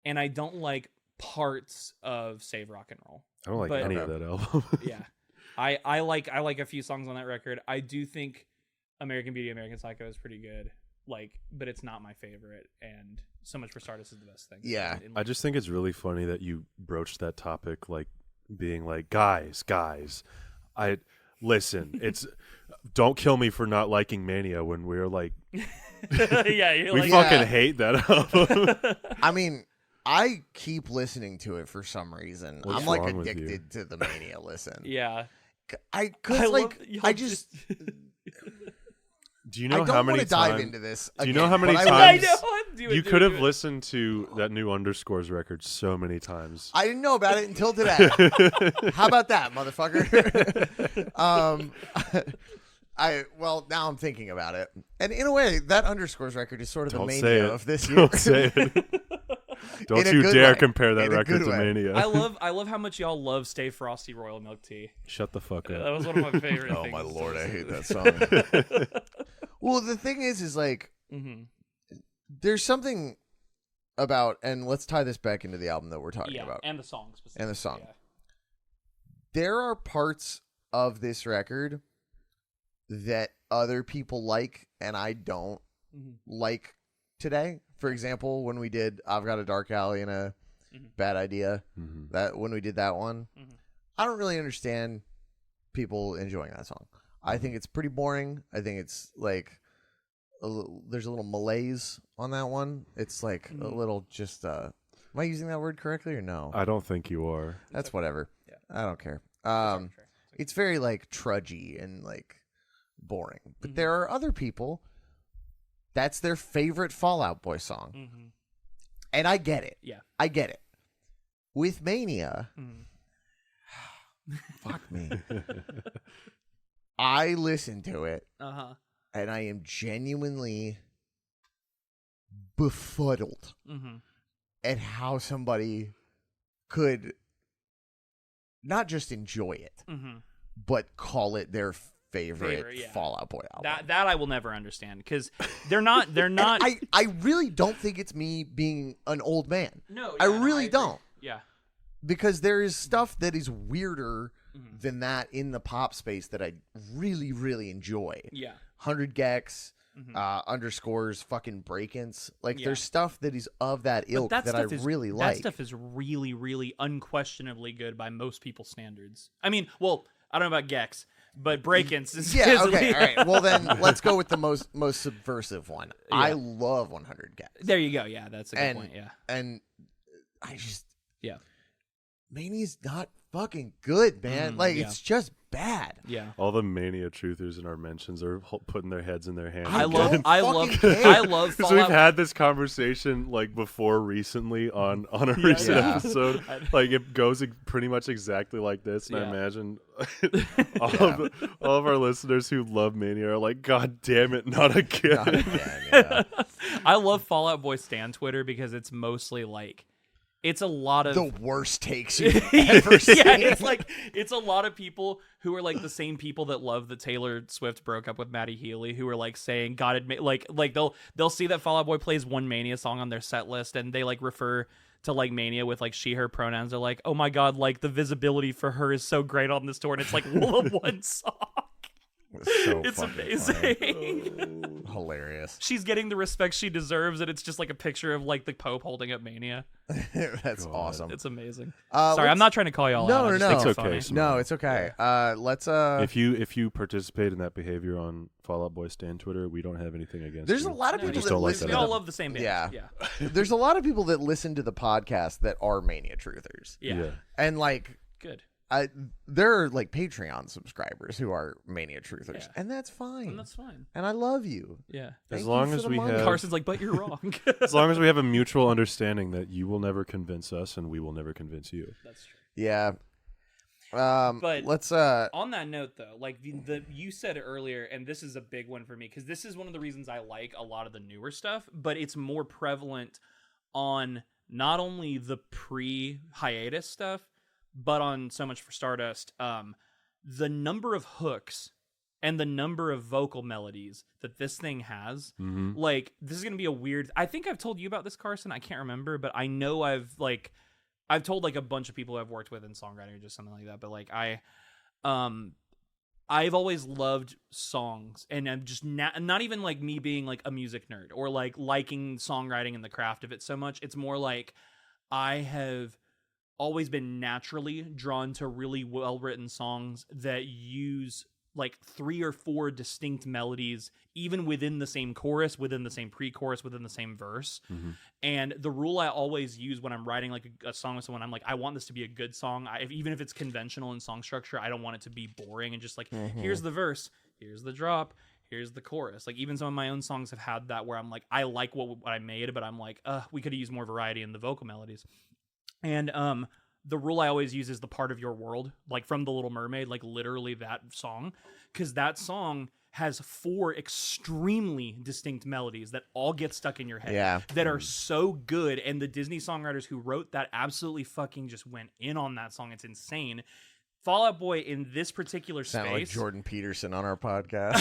and I don't like parts of Save Rock and Roll. I don't like But- any of that album. Yeah, I like a few songs on that record. I do think American Beauty, American Psycho is pretty good. Like, but it's not my favorite, and So Much for Stardust is the best thing. Yeah. I just think it's really funny that you broached that topic, like being like, guys, I listen. It's don't kill me for not liking Mania when we're like, yeah, you're we like, fucking Yeah. hate that album. I mean, I keep listening to it for some reason. What's I'm like wrong with addicted to the Mania listen. yeah. Cause like y'all I just Do you I know don't how many want to dive times? into this. Do you again, know how many but times- I know. Do it, You do could it, have do it. listened to that new Underscores record so many times. I didn't know about it until today. How about that, motherfucker? Well, now I'm thinking about it, and in a way, that Underscores record is sort of Don't the say Mania it. of this year. Don't say it. Don't In a you good dare way. compare that In a record good to way. Mania. I love how much y'all love Stay Frosty Royal Milk Tea. Shut the fuck That up. was one of my favorite Oh things. my lord, I hate that song. Well, the thing is like Mm-hmm. there's something about, and let's tie this back into the album that we're talking Yeah, about. and the song specifically. And the song. Yeah. There are parts of this record that other people like and I don't Mhm. like today. For example, when we did I've Got a Dark Alley and a bad idea. Mhm. That when we did that one, Mhm. I don't really understand people enjoying that song. I think it's pretty boring. I think it's like there's a little malaise on that one. It's like a little just. Am I using that word correctly or no? I don't think you are. That's whatever. Yeah. I don't care. Arbitrary. It's very like trudgy and like boring. But there are other people that's their favorite Fall Out Boy song. Mm-hmm. And I get it. Yeah. I get it. With Mania, Mm-hmm. fuck me. I listen to it Uh-huh. and I am genuinely befuddled Mm-hmm. at how somebody could not just enjoy it, Mm-hmm. but call it their favorite yeah. Fall Out Boy album. That I will never understand because they're not. I really don't think it's me being an old man. No, I really don't. Yeah. Because there is stuff that is weirder than that in the pop space that I really, really enjoy. Yeah. 100 Gex, underscores, fucking break-ins. Like, Yeah. there's stuff that is of that ilk that I really like. That stuff is really, really unquestionably good by most people's standards. I mean, well, I don't know about Gex, but break-ins is Yeah, okay, all right. Well, then let's go with the most subversive one. Yeah. I love 100 Gex. There you go. Yeah, that's a good point. Yeah. And I just... Yeah. Mania's not fucking good, man. Yeah. It's just bad. Yeah. All the Mania truthers in our mentions are putting their heads in their hands. I don't love fucking care. I love Because we've Fallout. had this conversation like before recently on a recent Yeah. episode. Like it goes pretty much exactly like this, and I Yeah. imagine all of our listeners who love Mania are like, "God damn it, not again!" Not again, yeah. I love Fallout Boy Stan Twitter because it's mostly like it's a lot of The worst takes you've ever seen. yeah, it's a lot of people who are like the same people that love that Taylor Swift broke up with Maddie Healy, who are like saying God admit like they'll see that Fall Out Boy plays one Mania song on their set list and they like refer to like Mania with like she her pronouns. They're like, oh my God, like the visibility for her is so great on this tour, and it's like one song. So It's fucking amazing. funny. Hilarious. She's getting the respect she deserves, and it's just like a picture of like the Pope holding up Mania. That's God. awesome. It's amazing. Sorry, Sorry, I'm not trying to call y'all out. I No, just no, think no. it's It's okay. funny. No, it's okay. Let's If you participate in that behavior on Fall Out Boy Stan Twitter, we don't have anything against There's you. a lot of No, people just that don't like listen that We to all album. love the same band. Yeah. Yeah. There's a lot of people that listen to the podcast that are Mania truthers. Yeah. And like Good. there are like Patreon subscribers who are Mania truthers, Yeah. and that's fine. And that's fine. And I love you. Yeah. Thank As you long for as the we money. have Carson's like, but you're wrong. as long as we have a mutual understanding that you will never convince us and we will never convince you. That's true. Yeah. But- let's On that note, though, like the you said earlier, and this is a big one for me because this is one of the reasons I like a lot of the newer stuff, but it's more prevalent on not only the pre-hiatus stuff, but on So Much for Stardust. The number of hooks and the number of vocal melodies that this thing has, like this is gonna be a weird. I think I've told you about this, Carson. I can't remember, but I know I've told like a bunch of people who I've worked with in songwriting or just something like that. But like I've always loved songs, and I'm just not even like me being like a music nerd or like liking songwriting and the craft of it so much. It's more like I have always been naturally drawn to really well-written songs that use like 3 or 4 distinct melodies, even within the same chorus, within the same pre-chorus, within the same verse. And the rule I always use when I'm writing like a song with someone, I'm like, I want this to be a good song. Even if it's conventional in song structure, I don't want it to be boring and just like, here's the verse, here's the drop, here's the chorus. Like even some of my own songs have had that where I'm like, I like what I made, but I'm like, we could have used more variety in the vocal melodies. And the rule I always use is the Part of Your World, like from The Little Mermaid, like literally that song, because that song has 4 extremely distinct melodies that all get stuck in your head that are so good. And the Disney songwriters who wrote that absolutely fucking just went in on that song. It's insane. Fall Out Boy in this particular sound space. like Jordan Peterson on our podcast.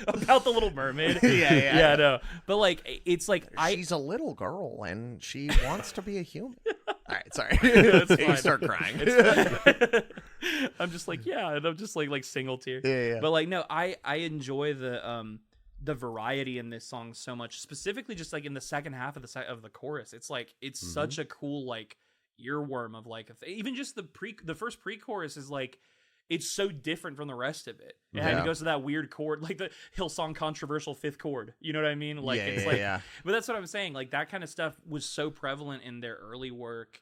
About The Little Mermaid. Yeah, I know. But like, it's like She's a little girl and she wants to be a human. All right, sorry. It's You fine. start crying. I'm just like, yeah, and I'm just like single tear. Yeah. But like, no, I enjoy the the variety in this song so much, specifically just like in the second half of the chorus. It's like it's such a cool like earworm of like even just the first pre-chorus is like it's so different from the rest of it. And it goes to that weird chord, like the Hillsong controversial fifth chord. You know what I mean? Like but that's what I'm saying. Like that kind of stuff was so prevalent in their early work,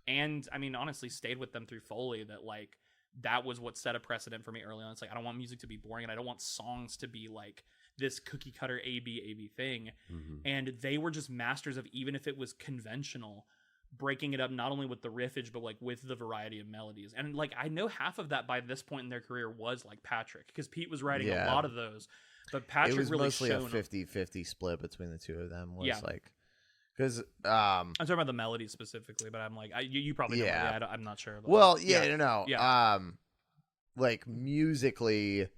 and I mean honestly stayed with them through Foley, that like that was what set a precedent for me early on. It's like I don't want music to be boring, and I don't want songs to be like this cookie cutter A-B thing. And they were just masters of, even if it was conventional, breaking it up not only with the riffage but like with the variety of melodies. And like I know half of that by this point in their career was like Patrick, because Pete was writing a lot of those, but Patrick it was really mostly shone a 50-50 split between the two of them. Was like because I'm talking about the melodies specifically, but I'm like you probably know. I'm not sure. Well, like musically,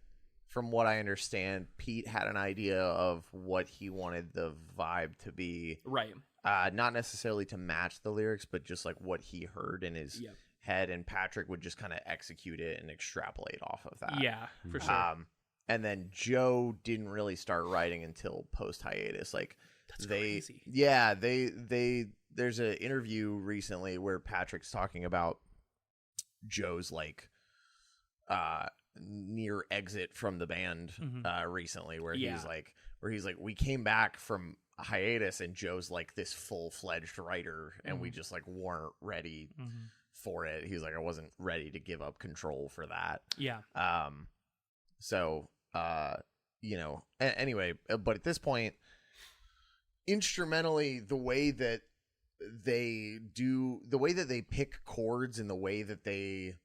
from what I understand, Pete had an idea of what he wanted the vibe to be. Right. Not necessarily to match the lyrics, but just like what he heard in his head, and Patrick would just kind of execute it and extrapolate off of that. Yeah, for sure. And then Joe didn't really start writing until post hiatus. Like that's crazy. Yeah, they there's an interview recently where Patrick's talking about Joe's like near exit from the band recently, where he's like we came back from a hiatus and Joe's like this full-fledged writer, and we just like weren't ready for it. He's like, I wasn't ready to give up control for that. So anyway, but at this point, instrumentally, the way that they pick chords and the way that they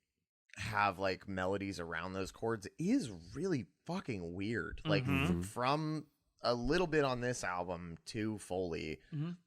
have like melodies around those chords is really fucking weird. Like from a little bit on this album to Foley,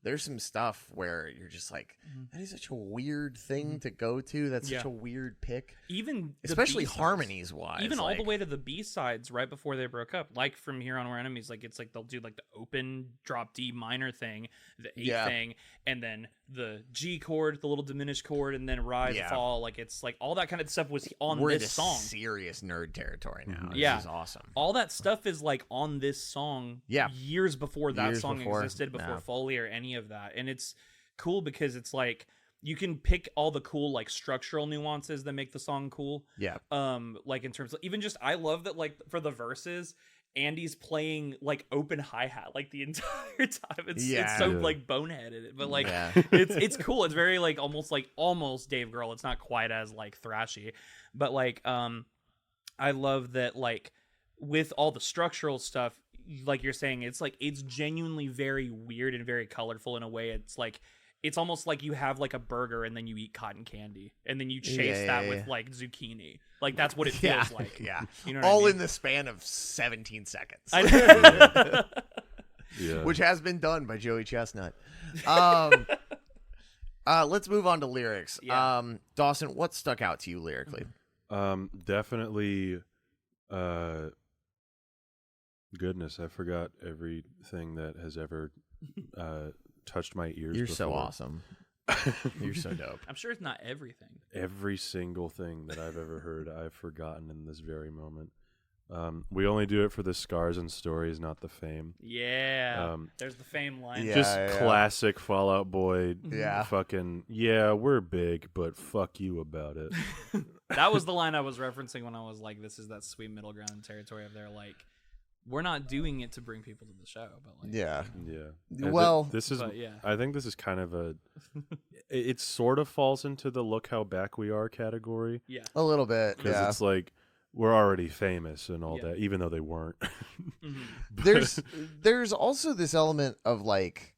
there's some stuff where you're just like, that is such a weird thing to go to. That's such a weird pick. Even especially harmonies wise. Even all the way to the B-sides right before they broke up. Like From Here on We're Enemies, like it's like they'll do like the open drop D minor thing, the A thing, and then the G chord, the little diminished chord, and then rise, fall. Like it's like all that kind of stuff was on this song. Serious nerd territory now. This is awesome. All that stuff is like on this song. Years before that song existed, before Foley or any of that. And it's cool because it's like you can pick all the cool like structural nuances that make the song cool. Like in terms of even just, I love that like for the verses, Andy's playing like open hi-hat like the entire time. It's so like boneheaded, but like it's cool. It's very like almost Dave Grohl. It's not quite as like thrashy, but like I love that like with all the structural stuff, like you're saying, it's like it's genuinely very weird and very colorful in a way. It's like it's almost like you have like a burger and then you eat cotton candy and then you chase that with like zucchini. Like that's what it feels like. You know what all I mean? in the span of 17 seconds. Yeah. Which has been done by Joey Chestnut. Let's move on to lyrics. Dawson, what stuck out to you lyrically? Definitely goodness, I forgot everything that has ever touched my ears. You're before. so awesome. You're so dope. I'm sure it's not everything. Every single thing that I've ever heard, I've forgotten in this very moment. We only do it for the scars and stories, not the fame. There's the fame line. Just classic Fall Out Boy. Fucking we're big, but fuck you about it. That was the line I was referencing when I was like, this is that sweet middle ground territory of their like, we're not doing it to bring people to the show, but like well, this is I think this is kind of a it sort of falls into the look how back we are category. A little bit, because it's like we're already famous and all that, even though they weren't. There's also this element of like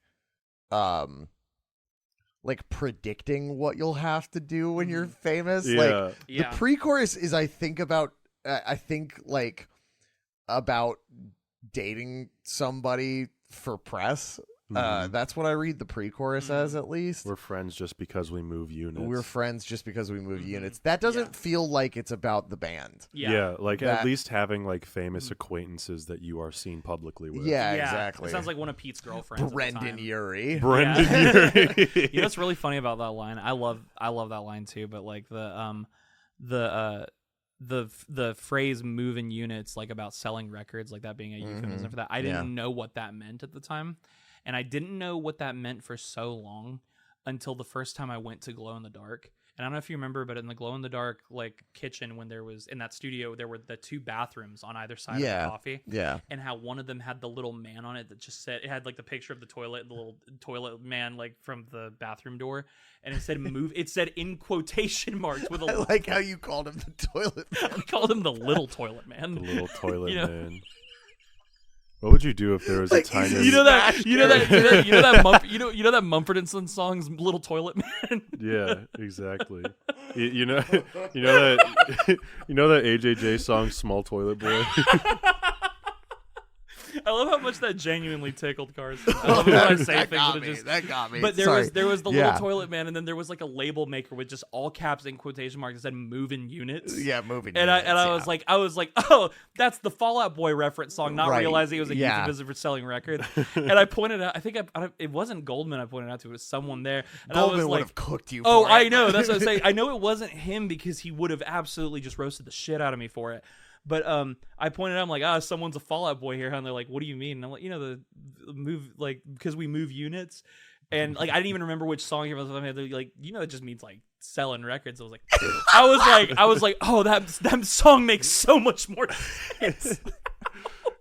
predicting what you'll have to do when you're famous. Like the pre-chorus is I think about dating somebody for press. That's what I read the pre-chorus as, at least. We're friends just because we move units. Units. That doesn't feel like it's about the band. At least having like famous acquaintances that you are seen publicly with. Exactly. It sounds like one of Pete's girlfriends. Brendon Urie. Urie. You know what's really funny about that line? I love that line too, but like the the phrase "moving units," like about selling records, like that being a euphemism for that. I didn't know what that meant at the time, and I didn't know what that meant for so long until the first time I went to Glow in the Dark. And I don't know if you remember, but in the Glow in the Dark like kitchen, when there was in that studio, there were the 2 bathrooms on either side of the coffee. Yeah. And how one of them had the little man on it that just said, it had like the picture of the toilet, the little toilet man like from the bathroom door, and it said "move." It said in quotation marks with a. I like how you called him the toilet man. I called him the little toilet man. The little toilet You know? man. What would you do if there was Like, a tiny? he's You know that Mumford and Sons song's "Little Toilet Man." Yeah, exactly. You know that AJJ song "Small Toilet Boy." I love how much that genuinely tickled Carson. I love it when I say things that just. That got me. But Sorry. there was the Yeah. little toilet man, and then there was like a label maker with just all caps in quotation marks that said "moving units." Yeah, moving. And units, I was like, oh, that's the Fall Out Boy reference song, not Right. realizing it was a Yeah. euphemism for selling records. And I pointed out, I think it wasn't Goldman I pointed out to, it was someone there. And I Goldman was would like, have cooked you. oh, for I it. know, that's what I'm saying. I know it wasn't him because he would have absolutely just roasted the shit out of me for it. But I pointed out, I'm like, someone's a Fall Out Boy here, and they're like, what do you mean? And I'm like, the move, like, because we move units. And like I didn't even remember which song he was. They're like, it just means like selling records. I was like, oh, that song makes so much more sense.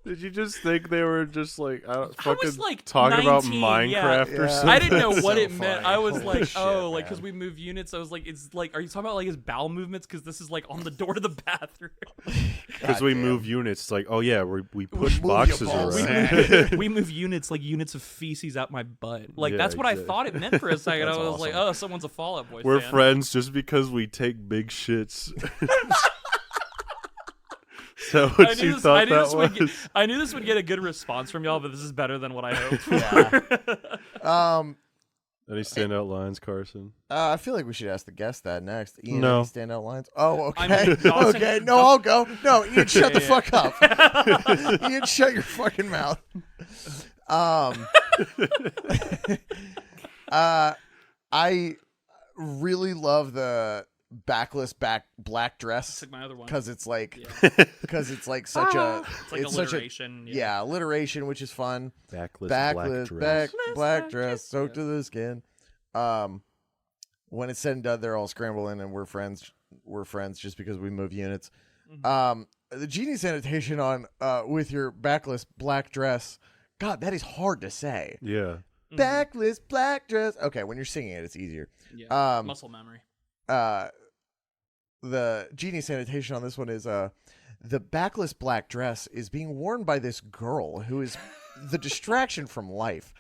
Did you just think they were just like fucking like talking about 19, Minecraft or yeah. something? I didn't know That's what so it meant. funny. I was Holy like, shit, oh, like man. because we move units. I was like, it's like, are you talking about like his bowel movements? Because this is like on the door to the bathroom. Because we Goddamn. move units. It's like, oh yeah, we push move your boxes balls. around. We move units like units of feces out my butt. Like Yeah, that's what I exactly. thought it meant for a second. I That's was like, awesome. oh, someone's a Fall Out Boy We're fan. friends just because we take big shits. So what you thought that was? I knew this would get a good response from y'all, but this is better than what I hoped for. Any standout lines, Carson? I feel like we should ask the guest that next. Ian, No. any standout lines? Oh, okay. I mean, Dawson- Okay, no, I'll go. No, Ian, shut the Yeah. fuck up. Ian, shut your fucking mouth. I really love the backless black dress Took my other one. because it's like Yeah. because it's like such a It's like such a alliteration. yeah alliteration, which is fun. Backless Backless, black dress. black dress, soaked to the skin. When it's said and done, they're all scrambling, and we're friends. We're friends just because we move units. The genie sanitation on with your backless black dress. God, that is hard to say. Yeah. Backless black dress. Okay, when you're singing it, it's easier. Yeah. Muscle memory. The genie sanitation on this one is the backless black dress is being worn by this girl who is the distraction from life.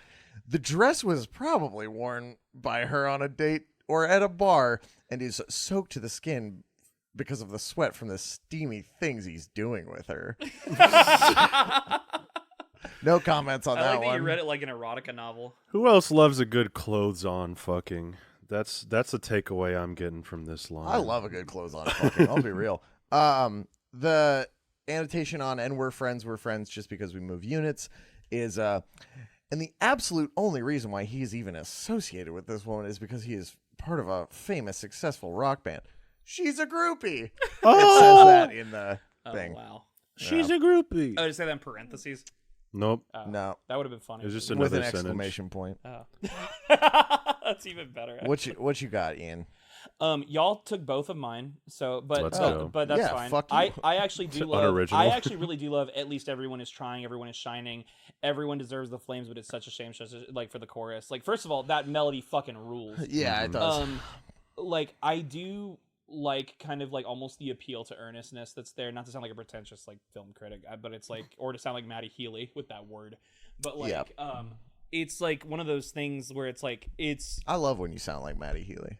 The dress was probably worn by her on a date or at a bar and is soaked to the skin because of the sweat from the steamy things he's doing with her. No comments on I that like that one. you read it like an erotica novel. Who else loves a good clothes on fucking? That's the takeaway I'm getting from this line. I love a good clothes on fucking. I'll be real. The annotation on "and we're friends just because we move units" is and the absolute only reason why he's even associated with this woman is because he is part of a famous, successful rock band. She's a groupie. It says that in the thing. Oh, wow. She's a groupie. Oh, did it say that in parentheses? Nope. Oh, No, that would have been funny. It's just with another an sentence. exclamation point. Oh. That's even better. What you got, Ian? Y'all took both of mine, so Let's go. but that's Yeah, fine. fuck you. I actually do love. Unoriginal. I actually really do love. At least everyone is trying. Everyone is shining. Everyone deserves the flames, but it's such a shame. Like for the chorus. Like first of all, that melody fucking rules. Yeah, it does. Like I do like kind of like almost the appeal to earnestness that's there. Not to sound like a pretentious like film critic, but it's like or to sound like Matty Healy with that word, but like Yep. It's like one of those things where it's like it's. I love when you sound like Matty Healy,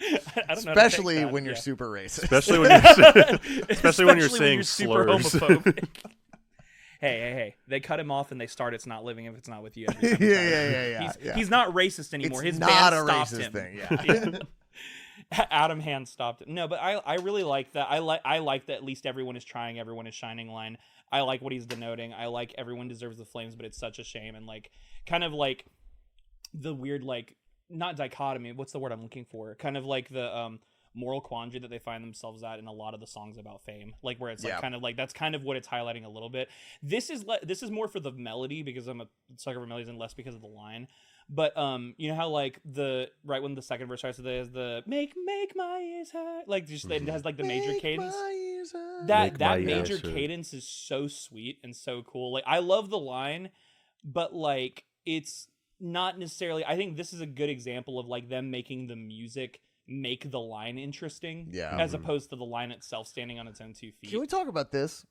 I don't know how to take especially that, when you're yeah. super racist. Especially when you're especially when you're saying super slurs. homophobic. Hey! They cut him off and they start "It's Not Living If It's Not With You." Every time Yeah. He's not racist anymore. It's His not band a stopped racist him. thing, yeah. Adam Hand stopped it. No, but I really like that. I like that at least everyone is trying, everyone is shining line. I like what he's denoting. I like everyone deserves the flames, but it's such a shame. And like kind of like the weird like not dichotomy. What's the word I'm looking for? Kind of like the moral quandary that they find themselves at in a lot of the songs about fame, like where it's like Yeah. kind of like that's kind of what it's highlighting a little bit. This is more for the melody because I'm a sucker for melodies and less because of the line. But you know how like the right when the second verse starts, there's the make my ears hurt, like just it has like the major cadence. That major cadence is so sweet and so cool. Like I love the line, but like it's not necessarily. I think this is a good example of like them making the music make the line interesting, as opposed to the line itself standing on its own 2 feet. Can we talk about this?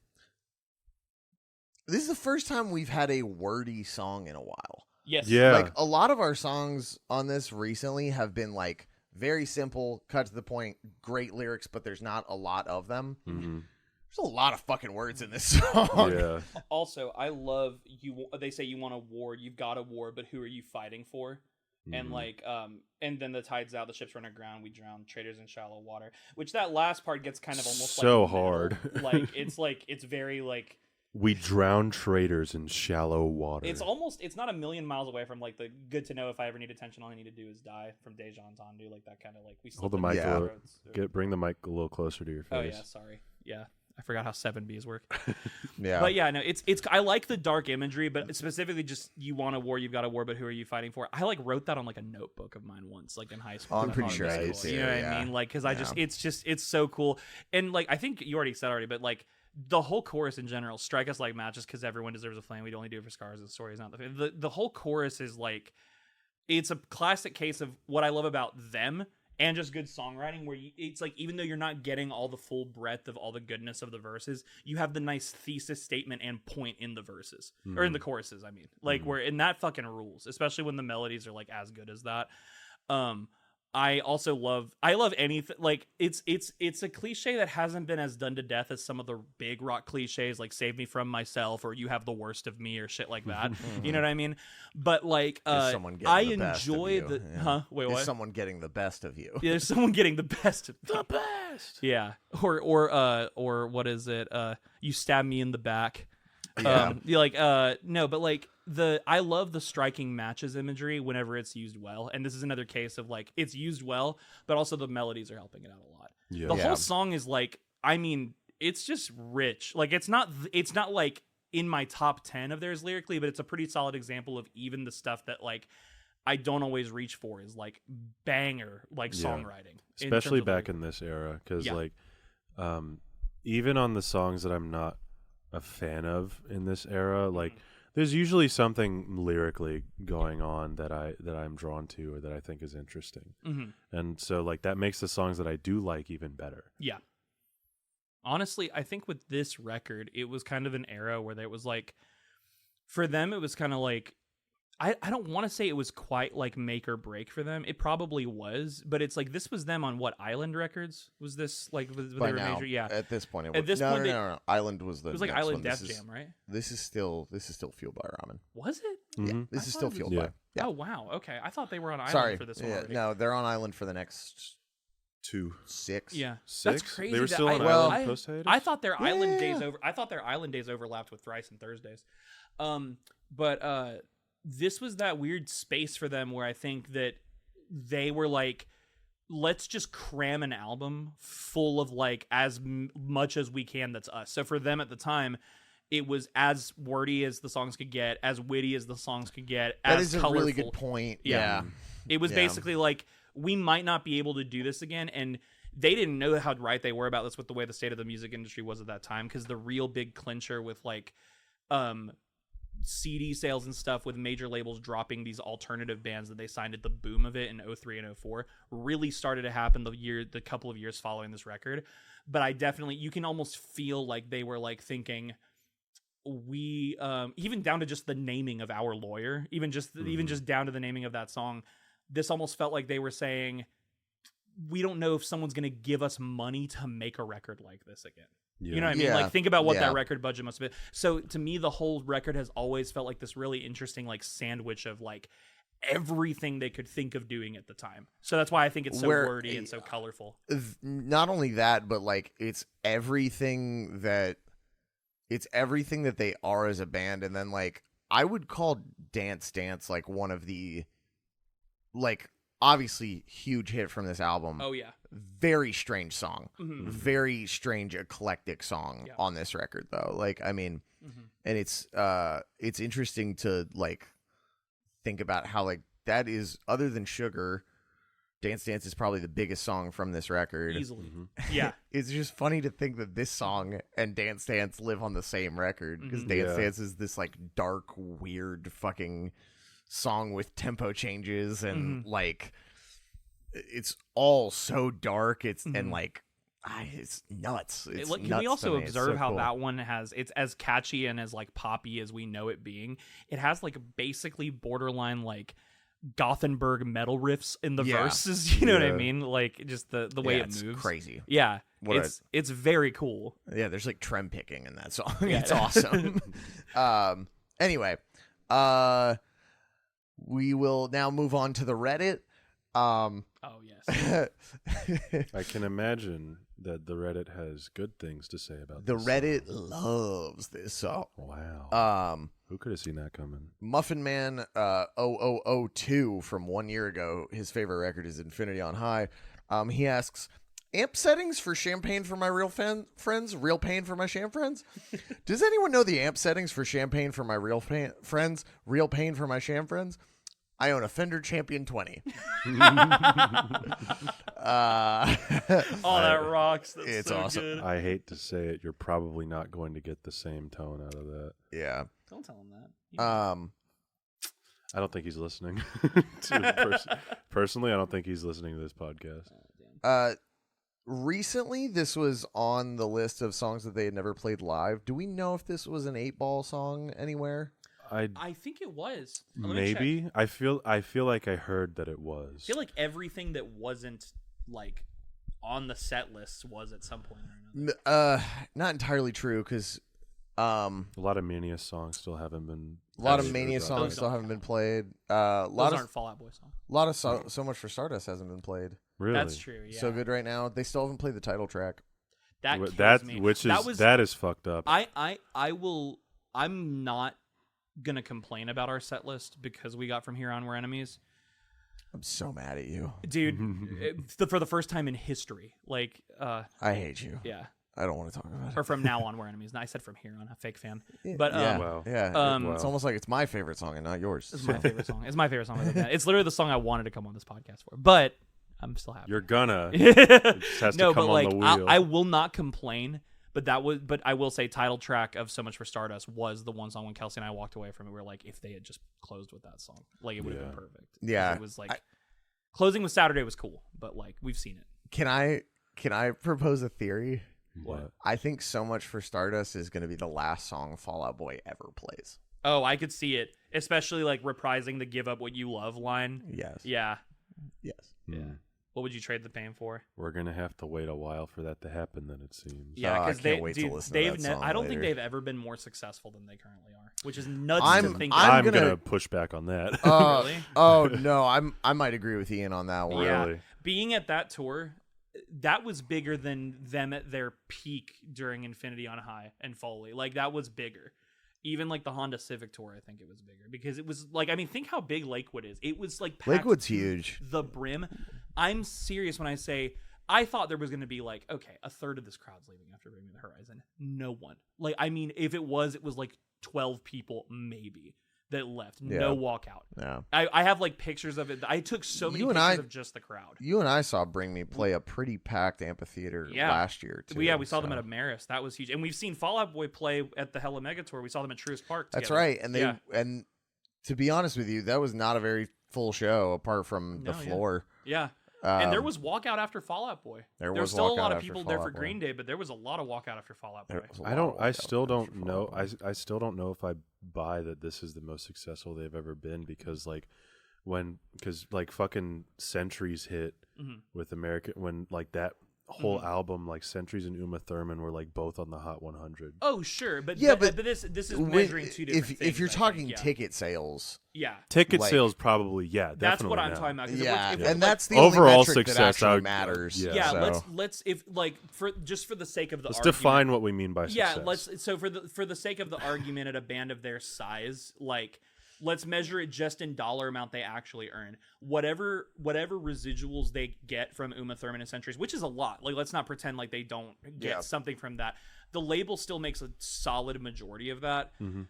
This is the first time we've had a wordy song in a while. Yes. Yeah. Like a lot of our songs on this recently have been like very simple, cut to the point, great lyrics, but there's not a lot of them. Mm-hmm. There's a lot of fucking words in this song. Yeah. Also, I love you. They say you want a war, you've got a war, but who are you fighting for? And like, and then the tide's out, the ships run aground, we drown, traitors in shallow water. Which that last part gets kind of almost so like hard. like it's very like we drown traitors in shallow water. it's not a million miles away from like the good to know if I ever need attention, all I need to do is die from Deja Entendu, like that kind of like we hold the mic bring the mic a little closer to your face. Oh yeah, sorry. Yeah. I forgot how 7Bs work. Yeah. But yeah, no, it's I like the dark imagery, but specifically just you want a war, you've got a war, but who are you fighting for? I like wrote that on like a notebook of mine once, like in high school. Oh, I'm pretty sure I did too. You know what I mean? Like, because I just it's so cool. And like I think you already said but like the whole chorus in general, strike us like matches because everyone deserves a flame. We'd only do it for scars. The story is not the whole chorus is like it's a classic case of what I love about them. And just good songwriting where it's like, even though you're not getting all the full breadth of all the goodness of the verses, you have the nice thesis statement and point in the verses or in the choruses. I mean, like and that fucking rules, especially when the melodies are like as good as that. I love anything like it's a cliche that hasn't been as done to death as some of the big rock cliches like save me from myself or you have the worst of me or shit like that. You know what I mean? But like I enjoy the wait, what? Is someone getting the best of you? Yeah, there's someone getting the best of the best. Yeah. Or what is it? You stab me in the back. Yeah. No, but like I love the striking matches imagery whenever it's used well, and this is another case of like it's used well, but also the melodies are helping it out a lot. Yeah. The whole song is like, I mean, it's just rich. Like it's not like in my top 10 of theirs lyrically, but it's a pretty solid example of even the stuff that like I don't always reach for is like banger like songwriting, especially back in this era, because like even on the songs that I'm not a fan of in this era, like there's usually something lyrically going on that I'm drawn to or that I think is interesting. And so like that makes the songs that I do like even better. Yeah. Honestly, I think with this record, it was kind of an era where there was like, for them, it was kind of like, I don't want to say it was quite like make or break for them. It probably was, but it's like this was them on what Island Records? Was this like they were major? Yeah. At this point, it was. At this point, no. Island was the. It was like next Island one. Def Jam, right? This is still Fueled by Ramen. Was it? Yeah. This is still Fueled by. Yeah. Oh wow. Okay, I thought they were on Island Sorry. for this one. Already. No, they're on Island for the next 6. Yeah, 6? That's crazy. They were still on Well, Island post hiatus? I thought their Island days over. I thought their Island days overlapped with Thrice and Thursdays. But this was that weird space for them where I think that they were like, let's just cram an album full of like as much as we can that's us. So for them at the time, it was as wordy as the songs could get, as witty as the songs could get, that as is colorful. a really good point. Yeah. It was basically like, we might not be able to do this again. And they didn't know how right they were about this with the way the state of the music industry was at that time. Because the real big clincher with like CD sales and stuff with major labels dropping these alternative bands that they signed at the boom of it in 03 and 04 really started to happen the couple of years following this record. But I definitely, you can almost feel like they were like thinking, we even down to just the naming of Our Lawyer, even just down to the naming of that song, this almost felt like they were saying, we don't know if someone's going to give us money to make a record like this again. Yeah. You know what I mean? Like, think about what that record budget must have been. So to me, the whole record has always felt like this really interesting like sandwich of like everything they could think of doing at the time. So that's why I think it's so wordy and so colorful. Not only that, but like it's everything that they are as a band. And then like I would call Dance Dance like one of the like obviously huge hit from this album. Oh yeah. Very strange song. Mhm. Very strange eclectic song Yeah. on this record though. Like I mean, Mhm. and it's interesting to like think about how like that is, other than Sugar, Dance Dance is probably the biggest song from this record. Easily. Mm-hmm. Yeah. It's just funny to think that this song and Dance Dance live on the same record, because Mhm. Dance Yeah. Dance is this like dark, weird fucking song with tempo changes and like it's all so dark. It's and like it's nuts. It's Can we nuts also to me. It's observe so how cool. that one has, it's as catchy and as like poppy as we know it being. It has like basically borderline like Gothenburg metal riffs in the Yeah. verses. You know what I Yeah. mean? Like just the way Yeah, it it's moves. crazy. Yeah. What It's very cool. Yeah, there's like trem picking in that song. Yeah. It's awesome. Anyway, we will now move on to the Reddit. Oh yes. I can imagine that the Reddit has good things to say about The this Reddit song. loves this song. Wow. Who could have seen that coming? Muffin Man 0002 from 1 year ago, his favorite record is Infinity on High. He asks, amp settings for Champagne for my real friends, Real Pain for my sham friends? Does anyone know the amp settings for Champagne for my real friends, Real Pain for my sham friends? I own a Fender Champion 20. Oh, that rocks. That's It's so awesome. good. I hate to say it, you're probably not going to get the same tone out of that. Yeah. Don't tell him that. I don't think he's listening. Personally, I don't think he's listening to this podcast. Recently, this was on the list of songs that they had never played live. Do we know if this was an 8-Ball song anywhere? I think it was. Let me Maybe. check. I feel like I heard that it was. I feel like everything that wasn't like on the set list was at some point or another. Not entirely true, because a lot of Mania songs still haven't been. a lot of played Mania throughout songs that. still haven't been played. Those aren't Fall Out Boy songs. So Much for Stardust hasn't been played. Really? That's true. Yeah. So Good Right Now. They still haven't played the title track. That kills That me. which that is was, that is fucked up. I will. I'm not gonna complain about our set list because we got From Here On We're Enemies, I'm so mad at you. dude. For the first time in history, like, I hate you. yeah. I don't want to talk about it. Or From Now On We're Enemies. No, I said From Here On. A fake fan. Yeah, But yeah, Wow. yeah. Um, It's almost like it's my favorite song and not yours. It's my favorite song. It's my favorite song. It's literally the song I wanted to come on this podcast for. But I'm still happy. You're gonna. It just has to No, come but like on the wheel. I will not complain. But I will say, title track of So Much for Stardust was the one song when Kelsey and I walked away from it. We were like, if they had just closed with that song, like it would have been perfect. 'Cause Yeah. it was like closing with Saturday was cool, but like we've seen it. Can I propose a theory? What? I think So Much for Stardust is going to be the last song Fall Out Boy ever plays. Oh, I could see it, especially like reprising the "Give Up What You Love" line. Yes. Yeah. Yes. Hmm. What would you trade the pain for? We're gonna have to wait a while for that to happen. Then it seems. Yeah, I because can't wait to listen to that song I don't think later. they've ever been more successful than they currently are, which is nuts I'm- to think. I'm about. I'm gonna- gonna push back on that. Really? Oh no, I might agree with Ian on that one. Yeah. Really? Being at that tour, that was bigger than them at their peak during Infinity on High and Foley. Like that was bigger. Even like the Honda Civic tour, I think it was bigger because it was like, I mean, think how big Lakewood is. It was like packed Lakewood's to huge. the brim. I'm serious when I say I thought there was going to be like, okay, a third of this crowd's leaving after Bring Me the Horizon. No one. Like, I mean, if it was like 12 people maybe that left. Yeah. No walkout. Yeah. I have like pictures of it. I took so many You and pictures I- of just the crowd. You and I saw Bring Me play a pretty packed amphitheater last year too. We saw them at a Maris. That was huge. And we've seen Fall Out Boy play at the Hella Mega Tour. We saw them at Truist Park That's together. right. And they Yeah. and to be honest with you, that was not a very full show apart from the No, yeah. floor. Yeah. And there Um, was walkout after Fall Out Boy. there was was still a lot walkout of after people Fall there for Out Boy. Green Day, but there was a lot of walkout after Fall Out Boy. There was a I lot don't. of I walkout still after don't Fall know. Out Boy. I still don't know if I buy that this is the most successful they've ever been because like because like fucking Centuries hit Mhm. with American when like that whole album like Centuries and Uma Thurman were like both on the Hot 100. Oh, sure. But Yeah, but but this is When- measuring two different things. if you're I talking think. Yeah. ticket sales, Yeah. Ticket like- sales probably definitely. That's what I'm now. talking about. 'cause if yeah, we're- if we're, and like, that's the overall only metric success, that I actually would- matters. yeah. yeah, so. let's if like for the sake of the Let's argument, define what we mean by yeah, success. let's so for the sake of the argument at a band of their size, like Let's measure it just in dollar amount they actually earn. Whatever residuals they get from Uma Thurman and Centuries, which is a lot. Like, let's not pretend like they don't get something from that. The label still makes a solid majority of that. Mm-hmm.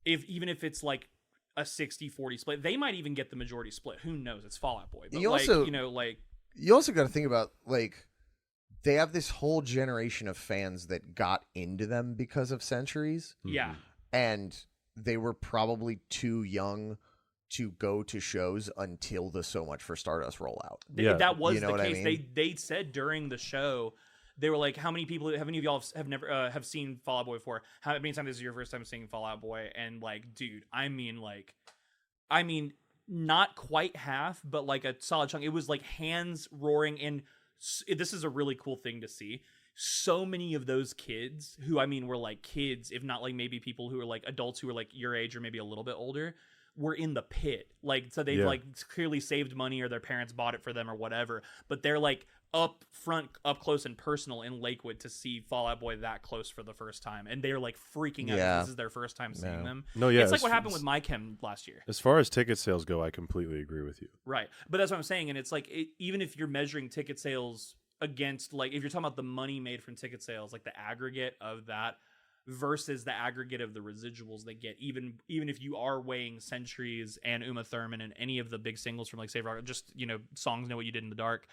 Even if it's like a 60-40 split, they might even get the majority split. Who knows? It's Fall Out Boy. But You like, also- you know, like, You also got to think about, like, they have this whole generation of fans that got into them because of Centuries, yeah. and they were probably too young to go to shows until the So Much for Stardust rollout. Yeah. That was You know the what I case. mean? They said during the show, they were like, how many of y'all have never have seen Fall Out Boy before? How many times is your first time seeing Fall Out Boy? And like, dude, I mean, not quite half, but like a solid chunk. It was like hands roaring, and this is a really cool thing to see. So many of those kids who, were like kids, if not like maybe people who are like adults who are like your age or maybe a little bit older, were in the pit. Like, so they've like clearly saved money or their parents bought it for them or whatever, but they're like up front, up close and personal in Lakewood to see Fall Out Boy that close for the first time. And they're like freaking out because this is their first time seeing them. No, yeah. It's like what happened with My Chem last year. As far as ticket sales go, I completely agree with you. Right. But that's what I'm saying. And it's like, even if you're measuring ticket sales against, like, if you're talking about the money made from ticket sales, like the aggregate of that versus the aggregate of the residuals they get, even if you are weighing Centuries and Uma Thurman and any of the big singles from like Save Rock, just, you know, songs Know What You Did in the Dark,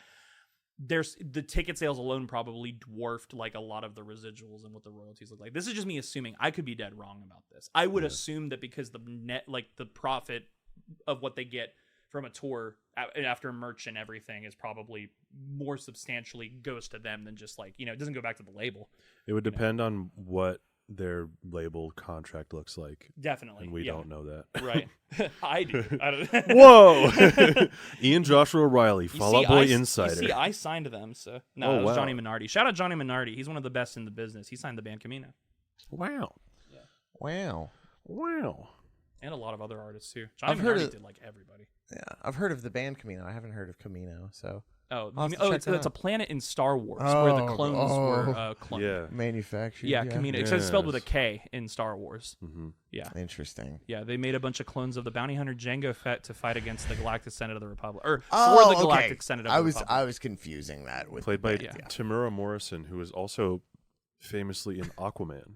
there's the ticket sales alone probably dwarfed like a lot of the residuals and what the royalties look like. This is just me assuming. I could be dead wrong about this. I would assume that because the net, like the profit of what they get from a tour after merch and everything is probably more substantially goes to them than just like, you know, it doesn't go back to the label. It would depend on what their label contract looks like. Definitely. And we don't know that. Right. I do. I don't. Whoa. Ian Joshua Riley, Fall Out Boy Insider. You see, I signed them, so no, it was Johnny Minardi. Shout out Johnny Minardi. He's one of the best in the business. He signed the band Camino. Wow. Yeah. Wow. And a lot of other artists too. Johnny heard Minardi did like everybody. Yeah, I've heard of the band Camino. I haven't heard of Camino, so It's a planet in Star Wars where the clones were cloned. Yeah. manufactured. Yeah, Camino. Except it's spelled with a K in Star Wars. Mm-hmm. Yeah. Interesting. Yeah, they made a bunch of clones of the bounty hunter Jango Fett to fight against the Galactic Senate of the Republic, or for the Galactic Senate of the Republic. I was confusing that with Played by the band, Tamura Morrison, who is also famously in Aquaman.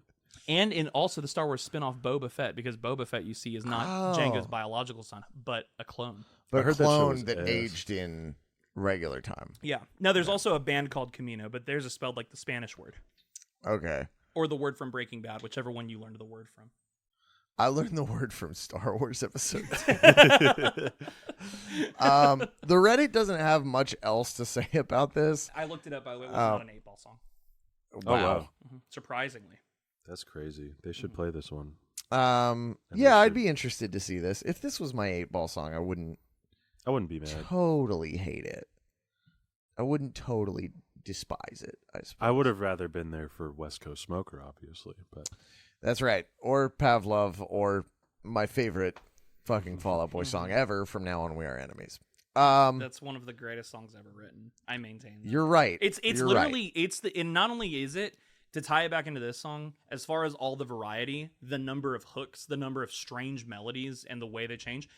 And in also the Star Wars spin-off Boba Fett, because Boba Fett, you see, is not Jango's biological son, but a clone. but I heard a clone that show was that ass. aged in regular time. Yeah. Now, there's also a band called Camino, but theirs is spelled like the Spanish word. Okay. Or the word from Breaking Bad, whichever one you learned the word from. I learned the word from Star Wars episode 2. The Reddit doesn't have much else to say about this. I looked it up, by the way. It was not an 8-ball song. Wow. Surprisingly. That's crazy. They should play this one. Yeah, I'd be interested to see this. If this was my 8-ball song, I wouldn't be mad. totally hate it. I wouldn't totally despise it, I suppose. I would have rather been there for West Coast Smoker, obviously, but That's right. Or Pavlov, or my favorite fucking Fall Out Boy song ever, From Now On We Are Enemies. That's one of the greatest songs ever written. I maintain that. You're right. It's You're literally right. and not only is it, to tie it back into this song, as far as all the variety, the number of hooks, the number of strange melodies, and the way they change,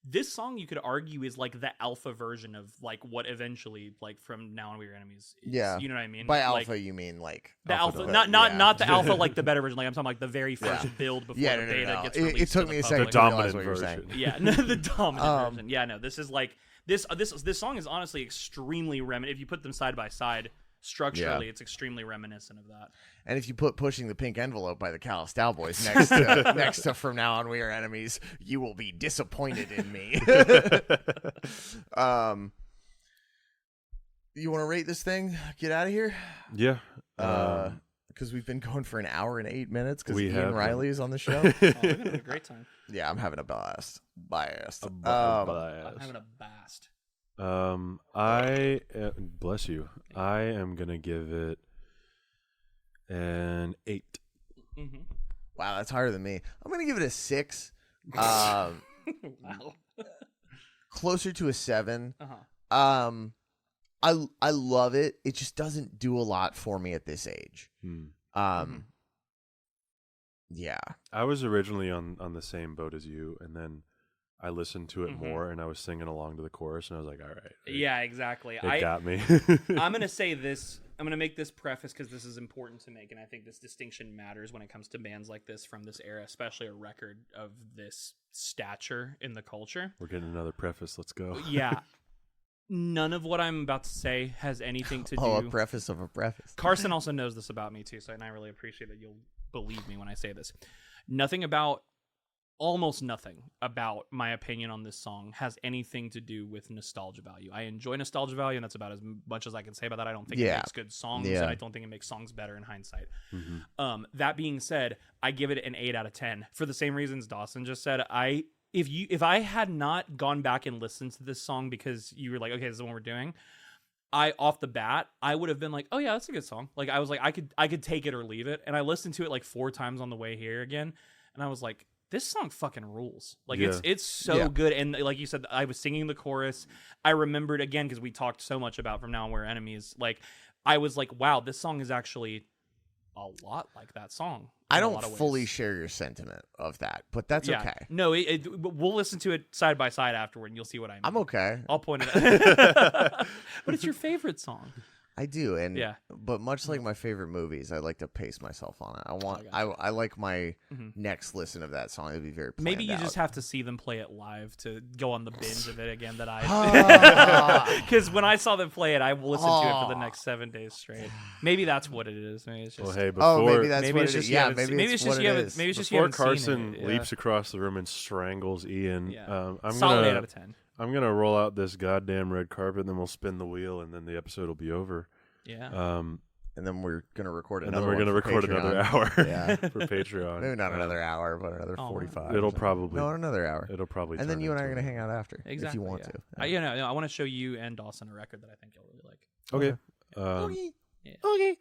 this song you could argue is like the alpha version of like what eventually like From Now On We Are Enemies is. Yeah. You know what I mean? By Like, alpha, you mean like the alpha, the- not the alpha like the better version. Like I'm talking like the very first build before Yeah, the no, no, beta no. gets It released. took to me the a second public. to realize dominant what you're version. saying. Yeah, no, the dominant version. Yeah, no, this is like this song is honestly extremely reminiscent. If you put them side by side structurally, it's extremely reminiscent of that. And if you put Pushing the Pink Envelope by the Callous Cowboys next to From Now On We Are Enemies, you will be disappointed in me. You want to rate this thing? Get out of here? yeah. Because we've been going for an hour and 8 minutes because We Ian have Riley is on the show. Oh, we're gonna have a great time. Yeah, I'm having a blast. Biased. I'm having a blast. I bless you. I am gonna give it an 8. Mm-hmm. Wow, that's higher than me. I'm going to give it a 6. Wow. Closer to a 7. Uh-huh. I love it. It just doesn't do a lot for me at this age. Yeah. I was originally on the same boat as you, and then I listened to it more, and I was singing along to the chorus, and I was like, all right. Yeah, exactly. It got me. I'm going to say this. I'm going to make this preface because this is important to make, and I think this distinction matters when it comes to bands like this from this era, especially a record of this stature in the culture. We're getting another preface. Let's go. Yeah. None of what I'm about to say has anything to do... Oh, a preface of a preface. Carson also knows this about me, too, and I really appreciate that you'll believe me when I say this. Almost nothing about my opinion on this song has anything to do with nostalgia value. I enjoy nostalgia value, and that's about as much as I can say about that. I don't think it makes good songs, and I don't think it makes songs better in hindsight. That being said, I give it an 8 out of 10 for the same reasons Dawson just said. If I had not gone back and listened to this song because you were like, okay, this is what we're doing, off the bat, I would have been like, oh yeah, that's a good song. Like I was like, I could take it or leave it. And I listened to it like 4 times on the way here again, and I was like, this song fucking rules. Like it's so good. And like you said, I was singing the chorus. I remembered again, because we talked so much about From Now On We're Enemies. Like I was like, wow, this song is actually a lot like that song. I don't fully share your sentiment of that, but that's okay. No, we'll listen to it side by side afterward, and you'll see what I mean. I'm okay. I'll point it out. But it's your favorite song. I do, but much like my favorite movies, I like to pace myself on it. I like my next listen of that song to be very planned Maybe you out. just have to see them play it live to go on the binge of it again. Because when I saw them play it, I listened to it for the next 7 days straight. Maybe that's what it is. Maybe it's just. Well, hey, before maybe that's what it is. Yeah, maybe it's just Maybe it's just before Carson leaps across the room and strangles Ian. I'm solid 8 out of 10. I'm gonna roll out this goddamn red carpet, and then we'll spin the wheel, and then the episode will be over. Yeah. And then we're gonna record and another. then we're gonna record another hour. Yeah. For Patreon. Maybe not another hour, but another 45. It'll probably another hour. It'll probably. And then you and I are gonna hang out after, exactly, if you want to. I want to show you and Dawson a record that I think you'll really like. Okay. Okay.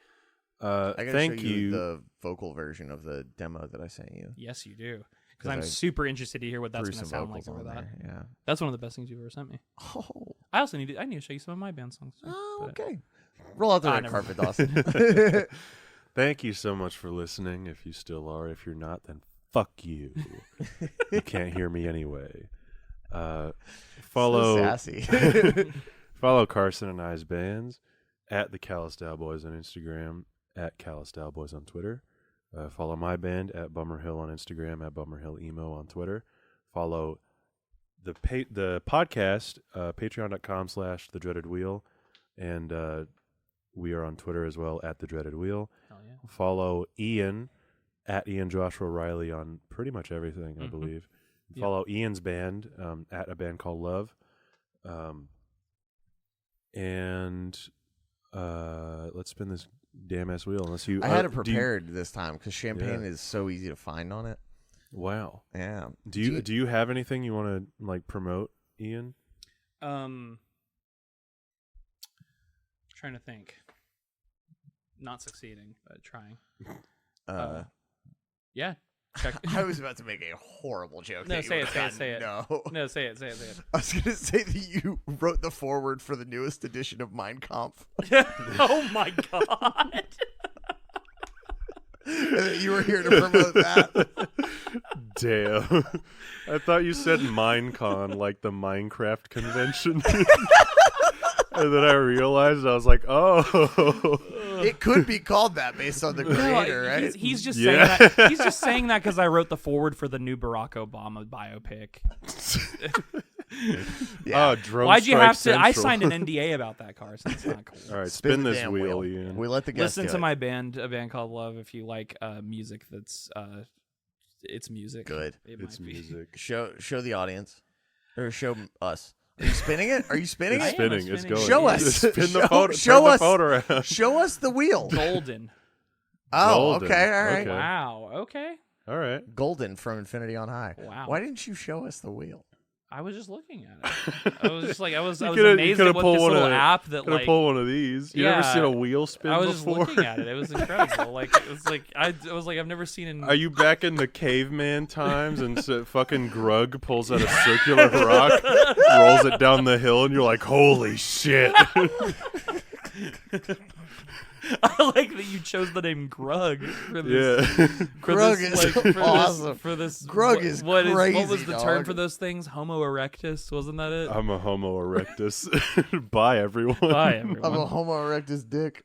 I gotta thank show you the vocal version of the demo that I sent you. Yes, you do. Because I'm super interested to hear what that's going to sound like over that. Yeah, that's one of the best things you've ever sent me. Oh, I need to show you some of my band songs too. Oh, okay. Roll out the red carpet, Dawson. Thank you so much for listening. If you still are, if you're not, then fuck you. You can't hear me anyway. Follow so sassy. Follow Carson and I's bands at the Callous Boys on Instagram, at Callous Boys on Twitter. Follow my band at Bummerhill on Instagram, at Bummerhill Emo on Twitter. Follow the podcast, patreon.com/The Dreaded Wheel. And we are on Twitter as well, at The Dreaded Wheel. Hell yeah. Follow Ian at Ian Joshua Riley on pretty much everything, I believe. Yep. Follow Ian's band at a band called Love. And let's spin this damn ass wheel. Unless you, I had it prepared this time because champagne is so easy to find on it. Wow. Yeah. Do you have anything you want to like promote, Ian? Trying to think. Not succeeding, but trying. Yeah. Check. I was about to make a horrible joke. No, say it. No. No, say it. I was going to say that you wrote the foreword for the newest edition of Mein Kampf. Oh my god. And that you were here to promote that. Damn. I thought you said Minecon, like the Minecraft convention. And then I realized, I was like, oh. It could be called that based on the creator, right? He's just saying that. He's just saying that because I wrote the foreword for the new Barack Obama biopic. Yeah. Oh, Drone Why'd you have Central. to? I signed an NDA about that, Carson. It's not cool. All right, spin this damn wheel, Ian. We let the guests listen to it. my band, a band called Love. If you like music, that's it's music. Good. It's music. Show the audience, or show us. Are you spinning it? Are you spinning It's it? spinning. It's going. Show us. Spin the photo. Show us. The photo around. Show us the wheel. Golden. Oh, Golden. okay. All right. Okay. Wow. Okay. All right. Golden from Infinity on High. Wow. Why didn't you show us the wheel? I was just looking at it. I was just like, I was coulda- amazed coulda at what pulled this one little of the- app that Gonna like. pull one of these. You never Yeah. seen a wheel spin I was before? just looking at it. It was incredible. Like it was like I was like I've never seen an. Are you back in the caveman times and fucking Grug pulls out a circular rock, rolls it down the hill, and you're like, holy shit. I like that you chose the name Grug for this. Yeah. For Grug this, is like, for awesome. This, for this, Grug what, is what crazy, what was the term dog. for those things? Homo erectus, wasn't that it? I'm a Homo erectus. Bye, everyone. Bye, I'm a everyone. Homo erectus dick.